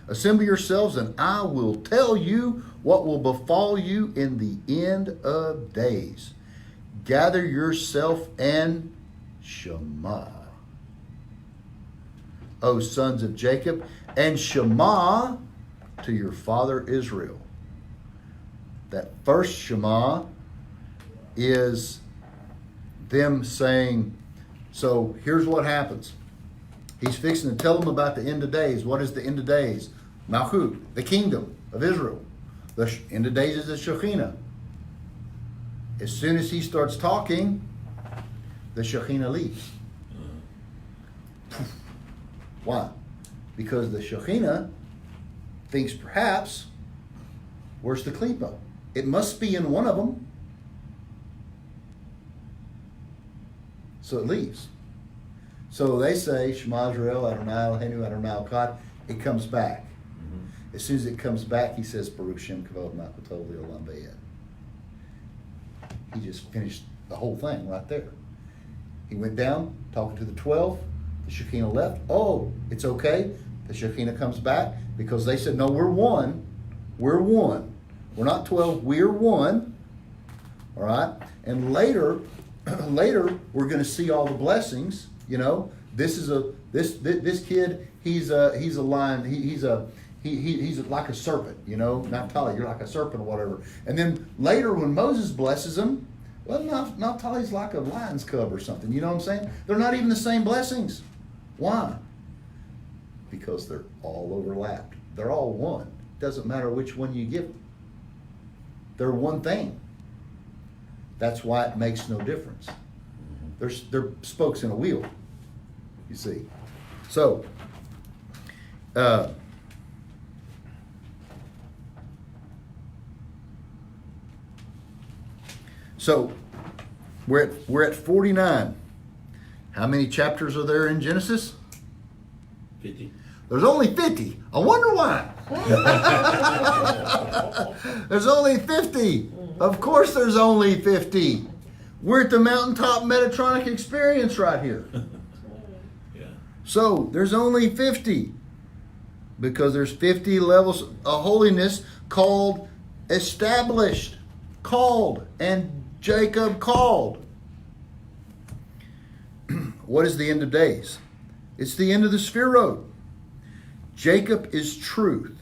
Assemble yourselves, and I will tell you what will befall you in the end of days. Gather yourself and Shema, O sons of Jacob, and Shema to your father Israel. That first Shema is them saying, so here's what happens. He's fixing to tell them about the end of days. What is the end of days? Malchut, the kingdom of Israel. The end of days is the Shekhinah. As soon as he starts talking, the Shekhinah leaves. Why? Because the Shekhinah thinks perhaps, where's the Klippa? It must be in one of them. So it leaves. So they say, Shema Israel, Adonai Eloheinu, Adonai Echad. It comes back. As soon as it comes back, he says, Baruch Shem Kavod Malchutov Le'olam Vayed. He just finished the whole thing right there. He went down, talking to the 12. The Shekinah left. Oh, it's okay. The Shekinah comes back because they said, no, we're one. We're one. We're not 12. We're one. All right? And later, we're going to see all the blessings. You know, this kid. He's a lion. He's like a serpent. You know, Naphtali, you're like a serpent or whatever. And then later, when Moses blesses him, well, Naphtali's like a lion's cub or something. You know what I'm saying? They're not even the same blessings. Why? Because they're all overlapped. They're all one. Doesn't matter which one you give them. They're one thing. That's why it makes no difference. They're spokes in a wheel, you see. So, we're at 49. How many chapters are there in Genesis? 50. There's only 50. I wonder why. There's only 50. Of course there's only 50. We're at the mountaintop Metatronic experience right here. Yeah. So there's only 50. Because there's 50 levels of holiness called established. Called. And Jacob called. What is the end of days? It's the end of the Sphirot. Jacob is truth.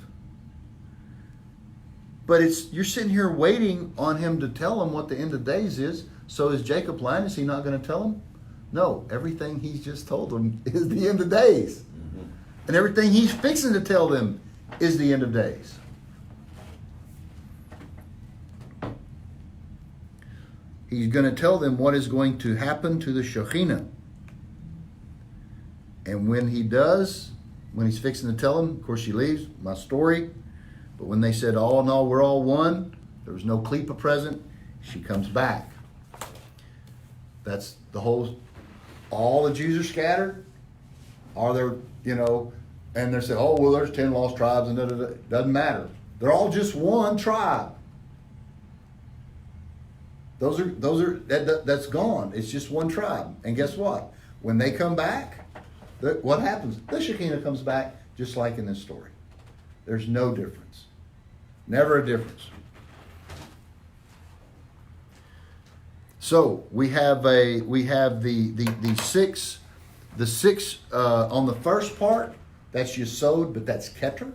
But you're sitting here waiting on him to tell him what the end of days is. So is Jacob lying? Is he not going to tell him? No, everything he's just told him is the end of days. And everything he's fixing to tell them is the end of days. He's going to tell them what is going to happen to the Shekhinah. And when he does, when he's fixing to tell them, of course she leaves, my story. But when they said, all in all, we're all one, there was no Klippa present, she comes back. That's the whole, all the Jews are scattered. Are there, and they say, oh, well, there's 10 lost tribes and da-da-da. Doesn't matter. They're all just one tribe. That's gone. It's just one tribe. And guess what? When they come back, what happens? The Shekinah comes back just like in this story. There's no difference. Never a difference. So we have the six on the first part. That's Yesod, but that's Keter.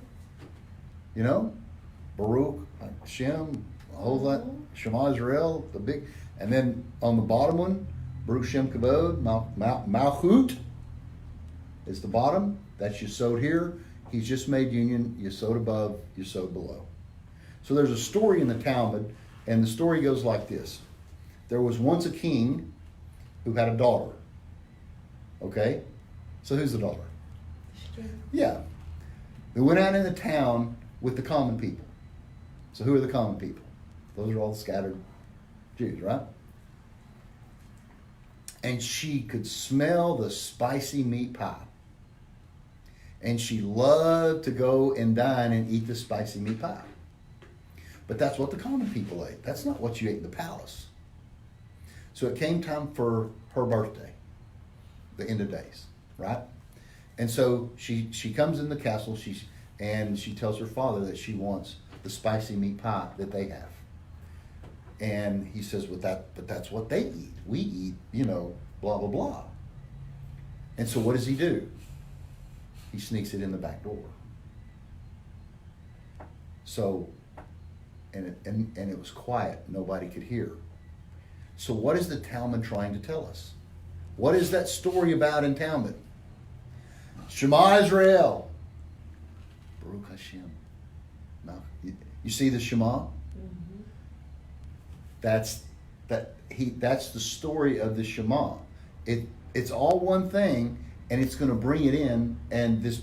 Baruch, Hashem, all that, Shema Israel, the big, and then on the bottom one, Baruch Shem Kavod, Malchut is the bottom. That's Yesod here. He's just made union, Yesod above, Yesod below. So there's a story in the Talmud, and the story goes like this. There was once a king who had a daughter. Okay? So who's the daughter? Yeah. Who went out in the town with the common people. So who are the common people? Those are all the scattered Jews, right? And she could smell the spicy meat pie. And she loved to go and dine and eat the spicy meat pie. But that's what the common people ate. That's not what you ate in the palace. So it came time for her birthday, the end of days, right? And so she comes in the castle, and she tells her father that she wants the spicy meat pie that they have. And he says, but that's what they eat. We eat, blah, blah, blah. And so what does he do? He sneaks it in the back door. So, and it was quiet. Nobody could hear. So what is the Talmud trying to tell us? What is that story about in Talmud? Shema Israel. Baruch Hashem. Now, you see the Shema? Mm-hmm. That's the story of the Shema. It's all one thing, and it's going to bring it in. And this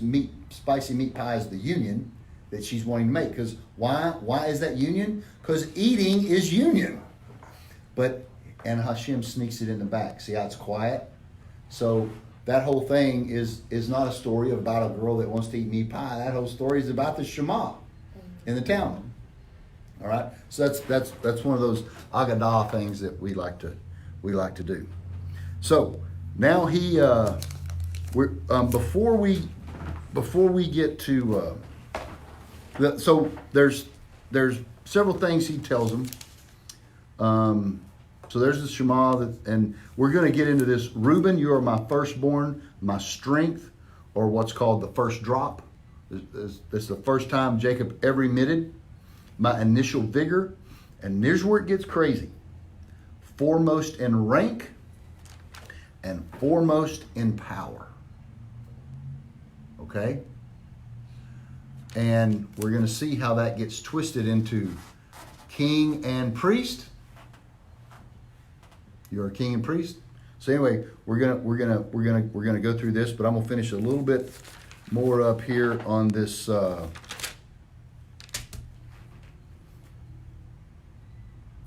spicy meat pie is the union that she's wanting to make. Because why is that union? Because eating is union. And Hashem sneaks it in the back. See how it's quiet? So that whole thing is not a story about a girl that wants to eat meat pie. That whole story is about the Shema in the Talmud. All right. So that's one of those Agadah things that we like to do. So now before we get to so there's several things he tells them. So there's the Shema, and we're going to get into this. Reuben, you are my firstborn, my strength, or what's called the first drop. This is the first time Jacob ever emitted. My initial vigor, and here's where it gets crazy. Foremost in rank, and foremost in power. Okay? And we're going to see how that gets twisted into king and priest. You're a king and priest. So anyway, we're gonna go through this, but I'm gonna finish a little bit more up here on this.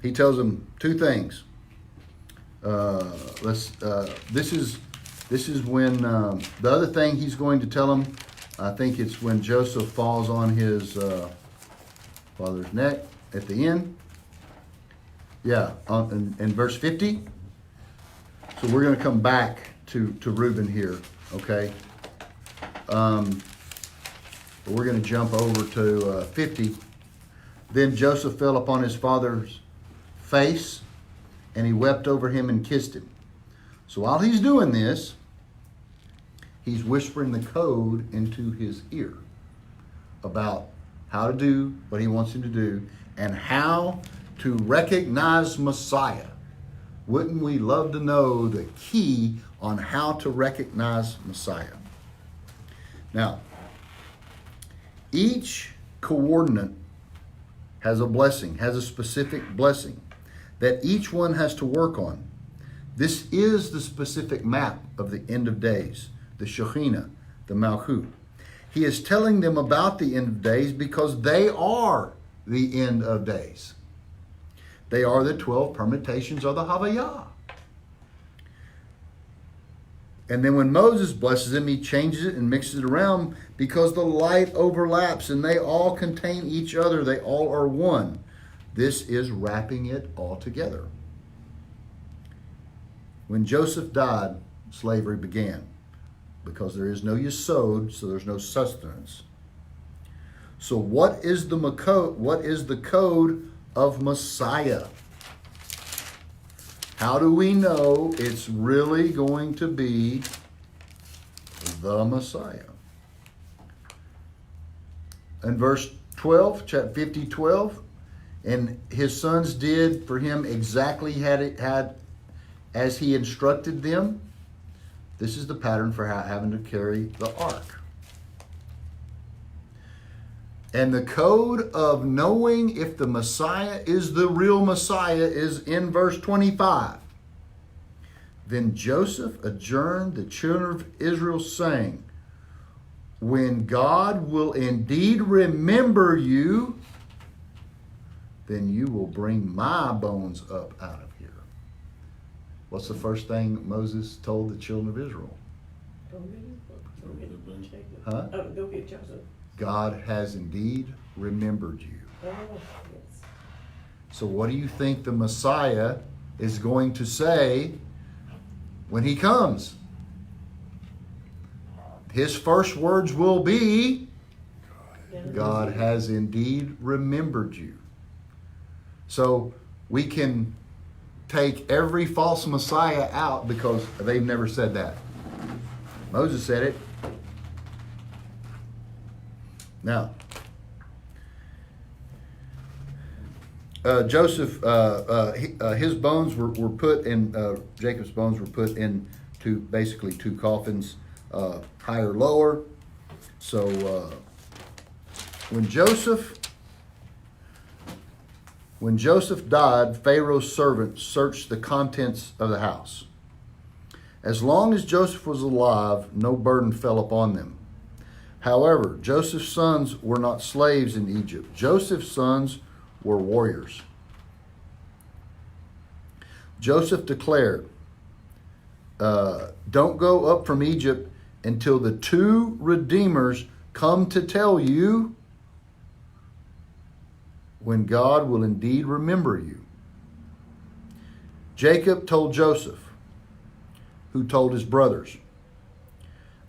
He tells them two things. This is when the other thing he's going to tell them. I think it's when Joseph falls on his father's neck at the end. Yeah, in verse 50. So we're going to come back to Reuben here, okay? But we're going to jump over to 50. Then Joseph fell upon his father's face, and he wept over him and kissed him. So while he's doing this, he's whispering the code into his ear about how to do what he wants him to do and how to recognize Messiah. Wouldn't we love to know the key on how to recognize Messiah? Now, Each coordinate has a blessing, has a specific blessing that each one has to work on. This is the specific map of the end of days, the Shekhinah, the Malchut. He is telling them about the end of days because they are the end of days. They are the 12 permutations of the Havayah. And then when Moses blesses them, he changes it and mixes it around because the light overlaps and they all contain each other. They all are one. This is wrapping it all together. When Joseph died, slavery began because there is no yesod, so there's no sustenance. So what is the code of Messiah? How do we know it's really going to be the Messiah? In verse 12, chapter 50:12, and his sons did for him exactly had as he instructed them. This is the pattern for having to carry the ark. And the code of knowing if the Messiah is the real Messiah is in verse 25. Then Joseph adjourned the children of Israel, saying, when God will indeed remember you, then you will bring my bones up out of here. What's the first thing Moses told the children of Israel? Go get Jacob. Huh? Oh, go get Joseph. God has indeed remembered you. Oh, yes. So what do you think the Messiah is going to say when he comes? His first words will be, God has indeed remembered you. So we can take every false Messiah out because they've never said that. Moses said it. Now, Joseph, his bones were put in, Jacob's bones were put into basically two coffins, higher, lower. So when Joseph died, Pharaoh's servants searched the contents of the house. As long as Joseph was alive, no burden fell upon them. However, Joseph's sons were not slaves in Egypt. Joseph's sons were warriors. Joseph declared, don't go up from Egypt until the two redeemers come to tell you when God will indeed remember you. Jacob told Joseph, who told his brothers.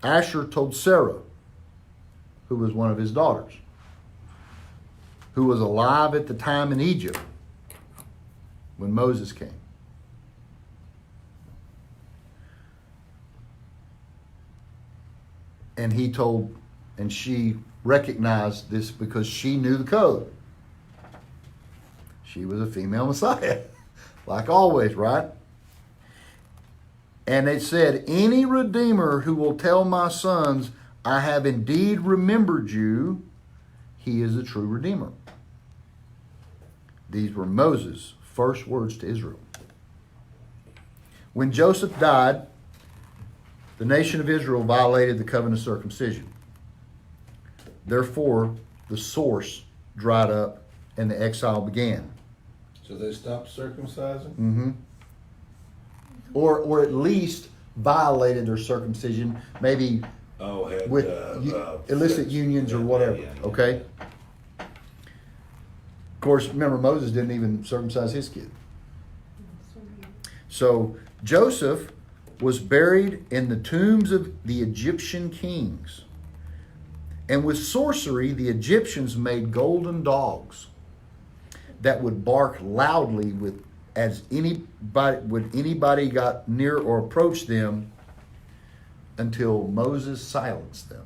Asher told Sarah, who was one of his daughters, who was alive at the time in Egypt when Moses came. And he told, and she recognized this because she knew the code. She was a female Messiah, like always, right? And it said, any redeemer who will tell my sons, I have indeed remembered you, he is a true redeemer. These were Moses' first words to Israel. When Joseph died, the nation of Israel violated the covenant of circumcision. Therefore, the source dried up and the exile began. So they stopped circumcising? Mm-hmm. Or at least violated their circumcision, maybe with illicit unions or whatever, okay? Of course, remember, Moses didn't even circumcise his kid. So Joseph was buried in the tombs of the Egyptian kings. And with sorcery, the Egyptians made golden dogs that would bark loudly as anybody got near or approached them until Moses silenced them.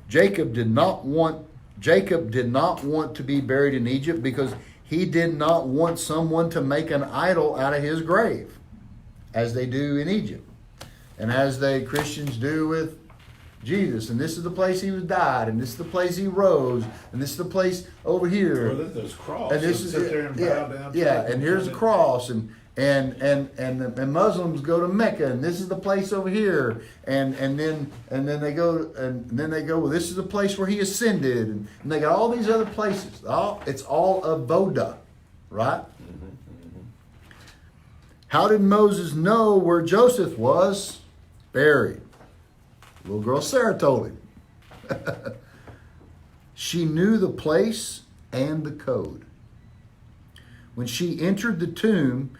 Jacob did not want to be buried in Egypt because he did not want someone to make an idol out of his grave, as they do in Egypt, and as Christians do with Jesus, and this is the place he was died, and this is the place he rose, and this is the place over here. Well, there's cross. And this So is sit there and bow down. to yeah, it and here's the cross, and Muslims go to Mecca, and this is the place over here, and then they go well, this is the place where he ascended, and they got all these other places. It's all avoda, right? How did Moses know where Joseph was buried? Little girl Sarah told him. She knew the place and the code. When he entered the tomb,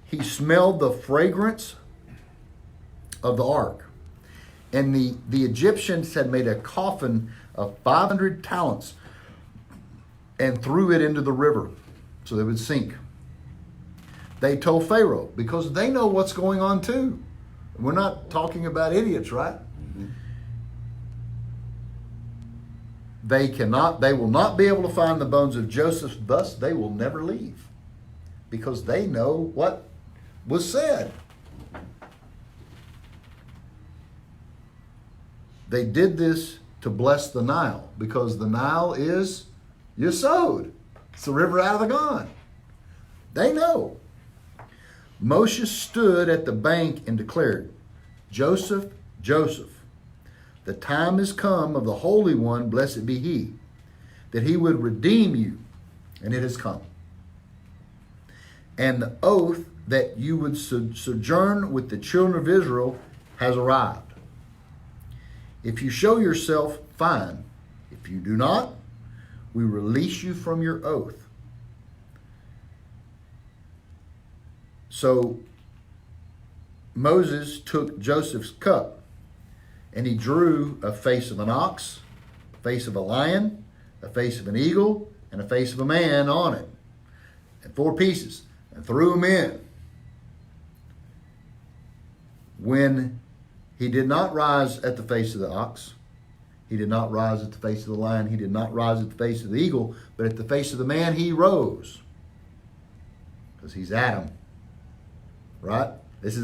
he smelled the fragrance of the ark. And the Egyptians had made a coffin of 500 talents and threw it into the river so they would sink. They told Pharaoh, because they know what's going on too. We're not talking about idiots, right? They will not be able to find the bones of Joseph, thus they will never leave. Because they know what was said. They did this to bless the Nile, because the Nile is Yesod. It's the river out of the Gan. They know. Moshe stood at the bank and declared, Joseph, Joseph, the time has come of the Holy One, blessed be he, that he would redeem you, and it has come. And the oath that you would sojourn with the children of Israel has arrived. If you show yourself, fine. If you do not, we release you from your oath. So Moses took Joseph's cup, and he drew a face of an ox, a face of a lion, a face of an eagle, and a face of a man on it, in 4 pieces, and threw them in. When he did not rise at the face of the ox, he did not rise at the face of the lion, he did not rise at the face of the eagle, but at the face of the man he rose. Because he's Adam. Right? This is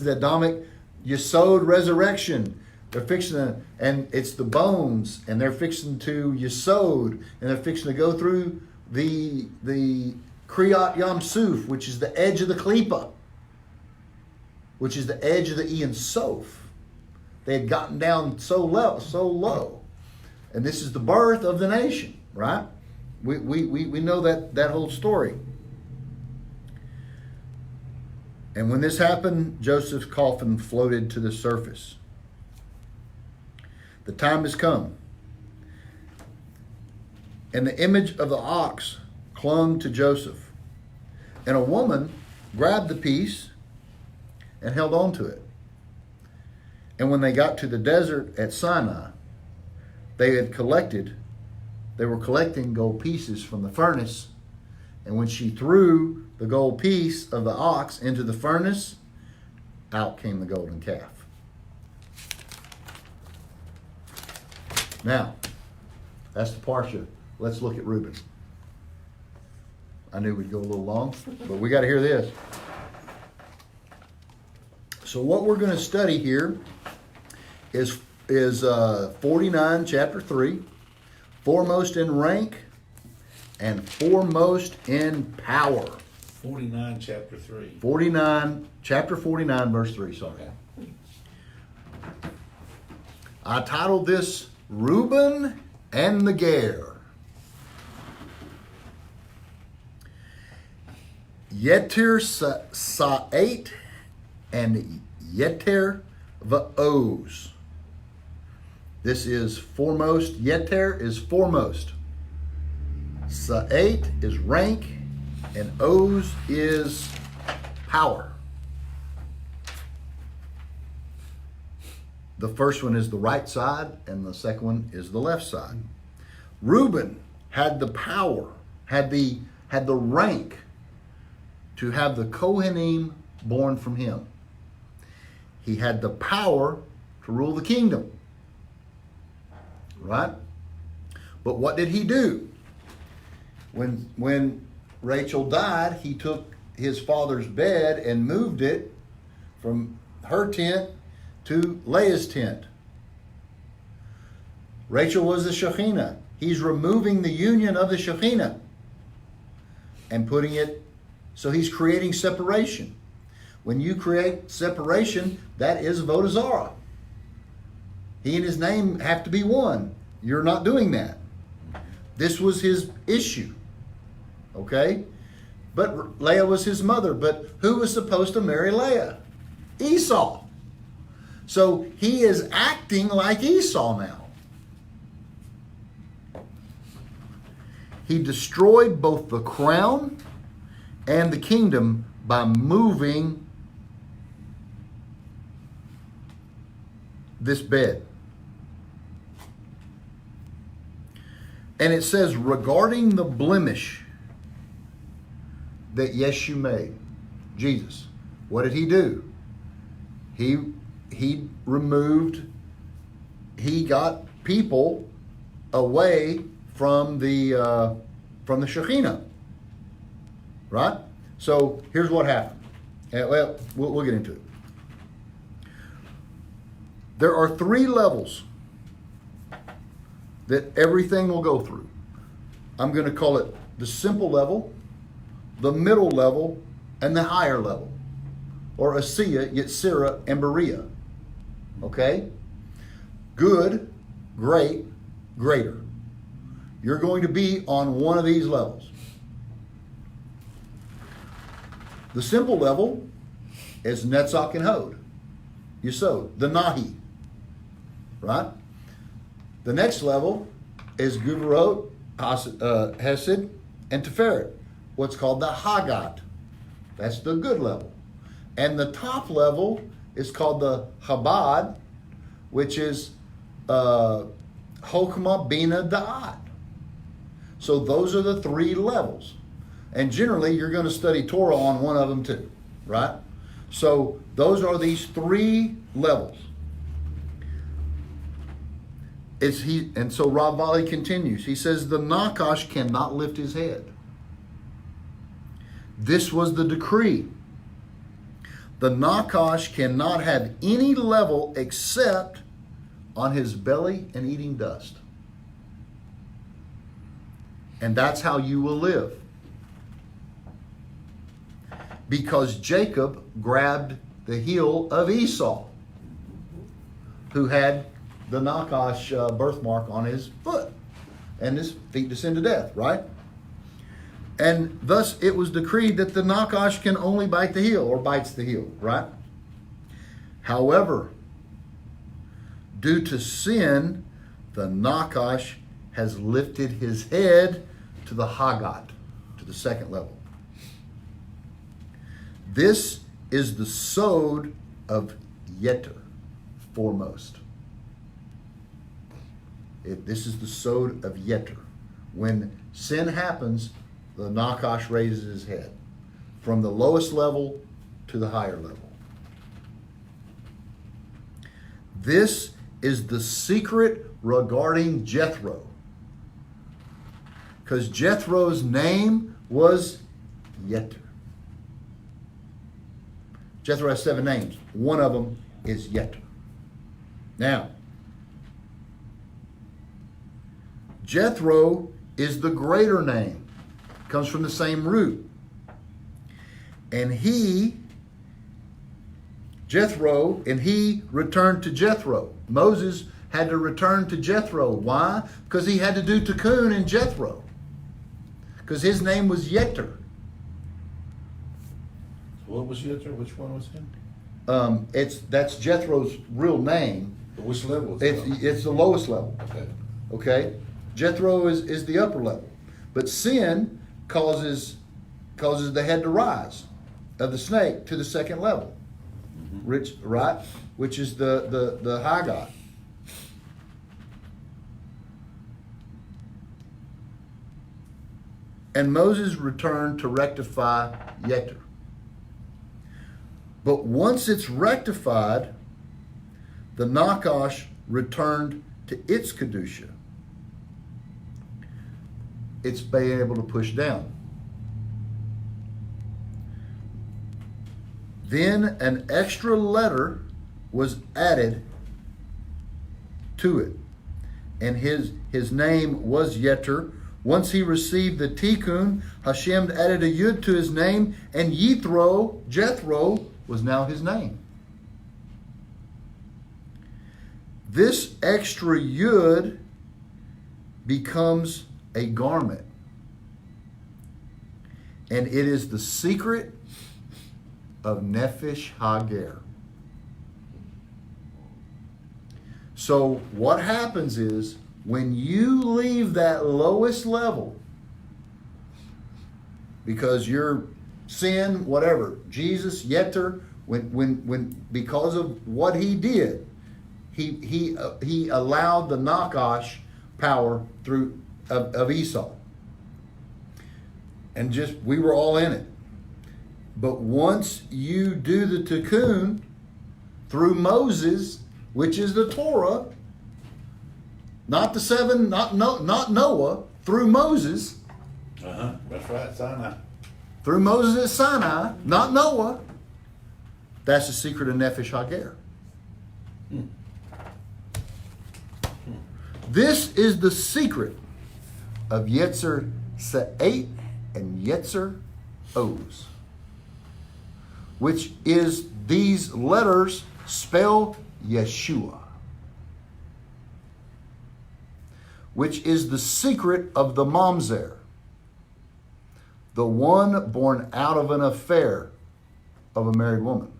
the Adamic Yesod resurrection. They're fixing to, and it's the bones, and they're fixing to Yesod, and they're fixing to go through the Kriyat Yam Suf, which is the edge of the Klippa, which is the edge of the Ein Sof. They had gotten down so low. And this is the birth of the nation, right? We know that whole story. And when this happened, Joseph's coffin floated to the surface. The time has come. And the image of the ox clung to Joseph. And a woman grabbed the piece and held on to it. And when they got to the desert at Sinai, they were collecting gold pieces from the furnace. And when she threw the gold piece of the ox into the furnace, out came the golden calf. Now, that's the Parsha. Let's look at Reuben. I knew we'd go a little long, but we got to hear this. So what we're going to study here is 49, chapter 3, foremost in rank and foremost in power. 49, chapter 3. Chapter 49, verse 3, sorry. Okay. I titled this, Reuben and the Ger. Yeter Sa'et and Yeter Va'oz. This is foremost. Yeter is foremost. Sa'et is rank, and Oz is power. The first one is the right side, and the second one is the left side. Reuben had the power, had the rank to have the Kohanim born from him. He had the power to rule the kingdom. Right? But what did he do? When Rachel died, he took his father's bed and moved it from her tent to Leah's tent. Rachel was the Shekhinah. He's removing the union of the Shekhinah and putting it, so he's creating separation. When you create separation, that is Avodah Zarah. He and his name have to be one. You're not doing that. This was his issue. Okay? But Leah was his mother. But who was supposed to marry Leah? Esau. So he is acting like Esau now. He destroyed both the crown and the kingdom by moving this bed. And it says, regarding the blemish that Yeshu made, Jesus, what did he do? He got people away from the Shekhinah, right? So here's what happened. Well, we'll get into it. There are 3 levels that everything will go through. I'm going to call it the simple level, the middle level, and the higher level, or Asiya, Yetzirah, and Berea. Okay? Good, great, greater. You're going to be on one of these levels. The simple level is Netzach and Hod, Yesod, the Nahi, right? The next level is Guvurot, Hesed, and Tiferet, what's called the Hagat. That's the good level. And the top level is called the Chabad, which is Hokmah, Bina, Da'at. So those are the 3 levels. And generally, you're going to study Torah on one of them too, right? So those are these 3 levels. And so Rav Vali continues. He says, the Nakash cannot lift his head. This was the decree. The Nakash cannot have any level except on his belly and eating dust. And that's how you will live. Because Jacob grabbed the heel of Esau, who had the Nakash birthmark on his foot, and his feet descend to death, right? And thus it was decreed that the Nakash can only bite the heel, or bites the heel, right? However, due to sin, the Nakash has lifted his head to the Hagat, to the second level. This is the sod of Yeter, foremost. This is the sod of Yeter. When sin happens, the Nakash raises his head from the lowest level to the higher level. This is the secret regarding Jethro. Because Jethro's name was Yeter. Jethro has 7 names. One of them is Yeter. Now, Jethro is the greater name. Comes from the same root. And he returned to Jethro. Moses had to return to Jethro. Why? Because he had to do tikkun in Jethro. Because his name was Yeter. What was Yeter? Which one was him? That's Jethro's real name. But which level? It's the lowest level. Okay? Jethro is the upper level. But sin causes the head to rise of the snake to the second level. Mm-hmm. Right? Which is the Hagat. And Moses returned to rectify Yeter. But once it's rectified, the Nakash returned to its Kedusha. It's being able to push down. Then an extra letter was added to it. And his name was Yeter. Once he received the tikkun, Hashem added a yud to his name, and Jethro, was now his name. This extra yud becomes a garment. And it is the secret of Nefesh Hager. So what happens is, when you leave that lowest level, because your sin, whatever, Jesus, Yeter, when because of what he did, he allowed the Nakash power through of Esau. And just, we were all in it. But once you do the tikkun through Moses, which is the Torah, not the seven, not Noah, through Moses. That's right, Sinai. Through Moses at Sinai, not Noah. That's the secret of Nefesh Hager. This is the secret of Yetzer Se'et and Yetzer Oz, which is these letters spell Yeshua, which is the secret of the mamzer, the one born out of an affair of a married woman.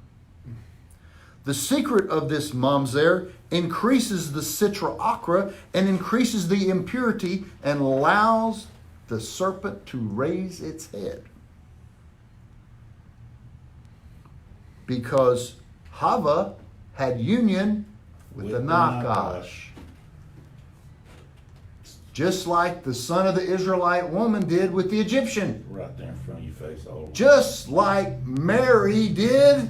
The secret of this mamzer increases the sitra achra and increases the impurity and allows the serpent to raise its head. Because Hava had union with the Nakash. Just like the son of the Israelite woman did with the Egyptian. Right there in front of your face. All Just like Mary did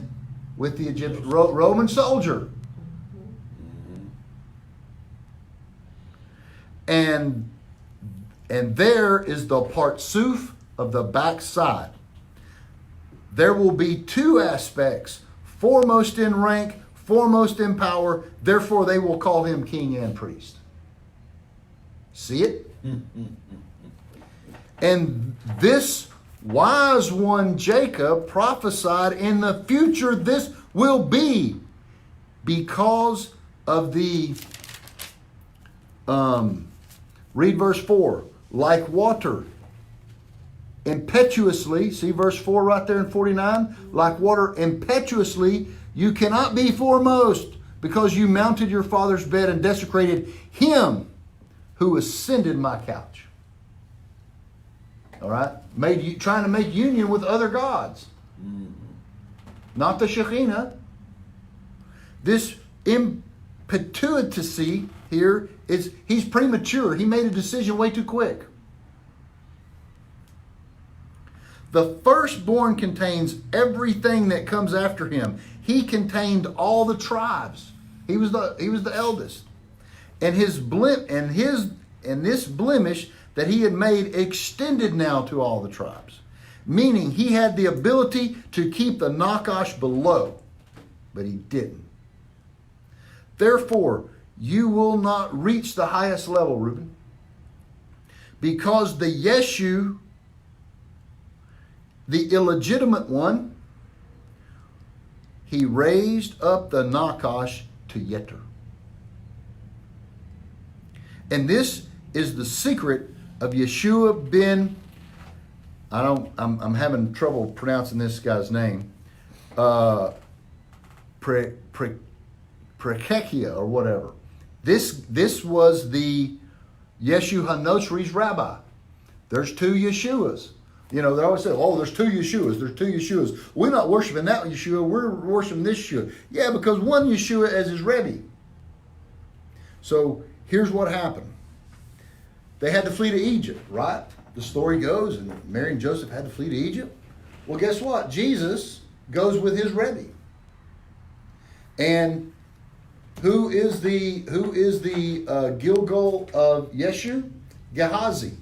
with the Egyptian Roman soldier. And there is the partsuf of the backside. There will be two aspects, foremost in rank, foremost in power, therefore they will call him king and priest. See it? And this wise one, Jacob, prophesied in the future this will be because of the, read verse 4, like water, impetuously, see verse 4 right there in 49, like water impetuously, you cannot be foremost because you mounted your father's bed and desecrated him who ascended my couch. All right? Trying to make union with other gods. Not the Shekhinah. This impetuosity here is, he's premature. He made a decision way too quick. The firstborn contains everything that comes after him. He contained all the tribes. He was the eldest. And this blemish that he had made extended now to all the tribes. Meaning he had the ability to keep the Nakash below, but he didn't. Therefore, you will not reach the highest level, Reuben, because the Yeshu, the illegitimate one, he raised up the Nakash to Yeter. And this is the secret of Yeshua ben, I'm having trouble pronouncing this guy's name, Prekekia or whatever. This was the Yeshu HaNotzri's rabbi. There's two Yeshuas. You know, they always say, oh, there's two Yeshuas. There's two Yeshuas. We're not worshiping that Yeshua. We're worshiping this Yeshua. Yeah, because one Yeshua is his Rebbe. So here's what happened. They had to flee to Egypt, right? The story goes, and Mary and Joseph had to flee to Egypt. Well, guess what? Jesus goes with his Rebbe. And who is the Gilgal of Yeshu? Gehazi.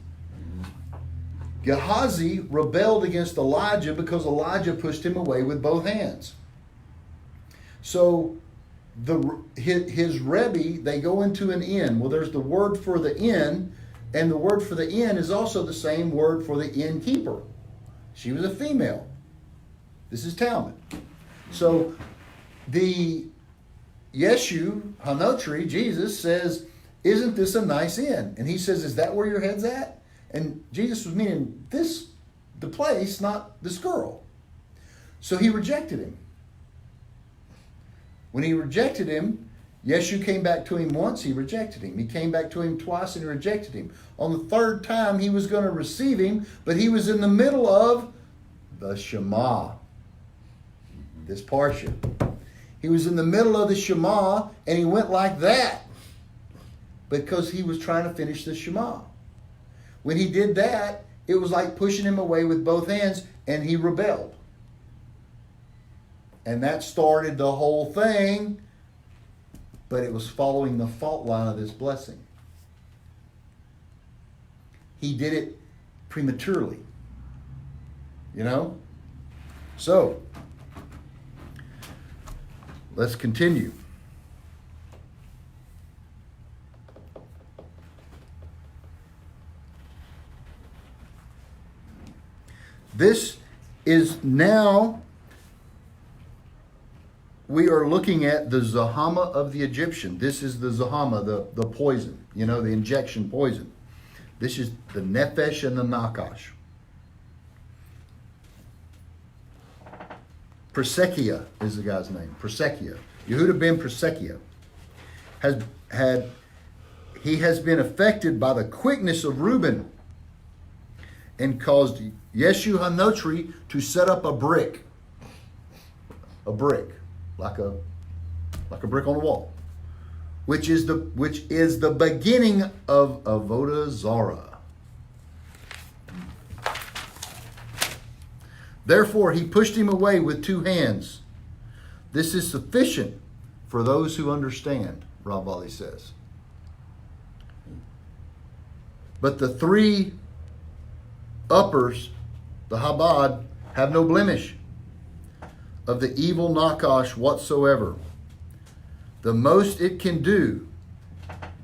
Gehazi rebelled against Elijah because Elijah pushed him away with both hands. So his Rebbe, they go into an inn. Well, there's the word for the inn, and the word for the inn is also the same word for the innkeeper. She was a female. This is Talmud. So the Yeshu Hanotri, Jesus, says, isn't this a nice inn? And he says, is that where your head's at? And Jesus was meaning the place, not this girl. So he rejected him. When he rejected him, Yeshu came back to him once, he rejected him. He came back to him twice and he rejected him. On the third time, he was going to receive him, but he was in the middle of the Shema. This parsha. He was in the middle of the Shema, and he went like that because he was trying to finish the Shema. When he did that, it was like pushing him away with both hands, and he rebelled. And that started the whole thing, but it was following the fault line of this blessing. He did it prematurely. You know? So, let's continue. This is now, we are looking at the Zahama of the Egyptian. This is the Zahama, the poison, the injection poison. This is the Nefesh and the Nakash. Persekia is the guy's name. Persekia. Yehuda ben Persekia he has been affected by the quickness of Reuben and caused Yeshu Hanotri to set up a brick. A brick. Like a brick on the wall. Which is the beginning of Avodah Zarah. Therefore, he pushed him away with 2 hands. This is sufficient for those who understand, Rav Ali says. But the 3 uppers, the Habad, have no blemish of the evil Nakash whatsoever. The most it can do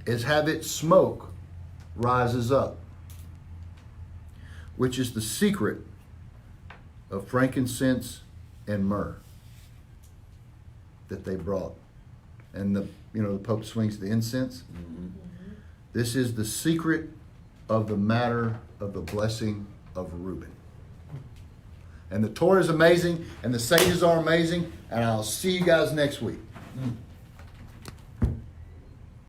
is have its smoke rises up, which is the secret of frankincense and myrrh that they brought. And the Pope swings the incense. Mm-hmm. This is the secret of the matter of the blessing of Reuben. And the Torah is amazing, and the sages are amazing, and I'll see you guys next week.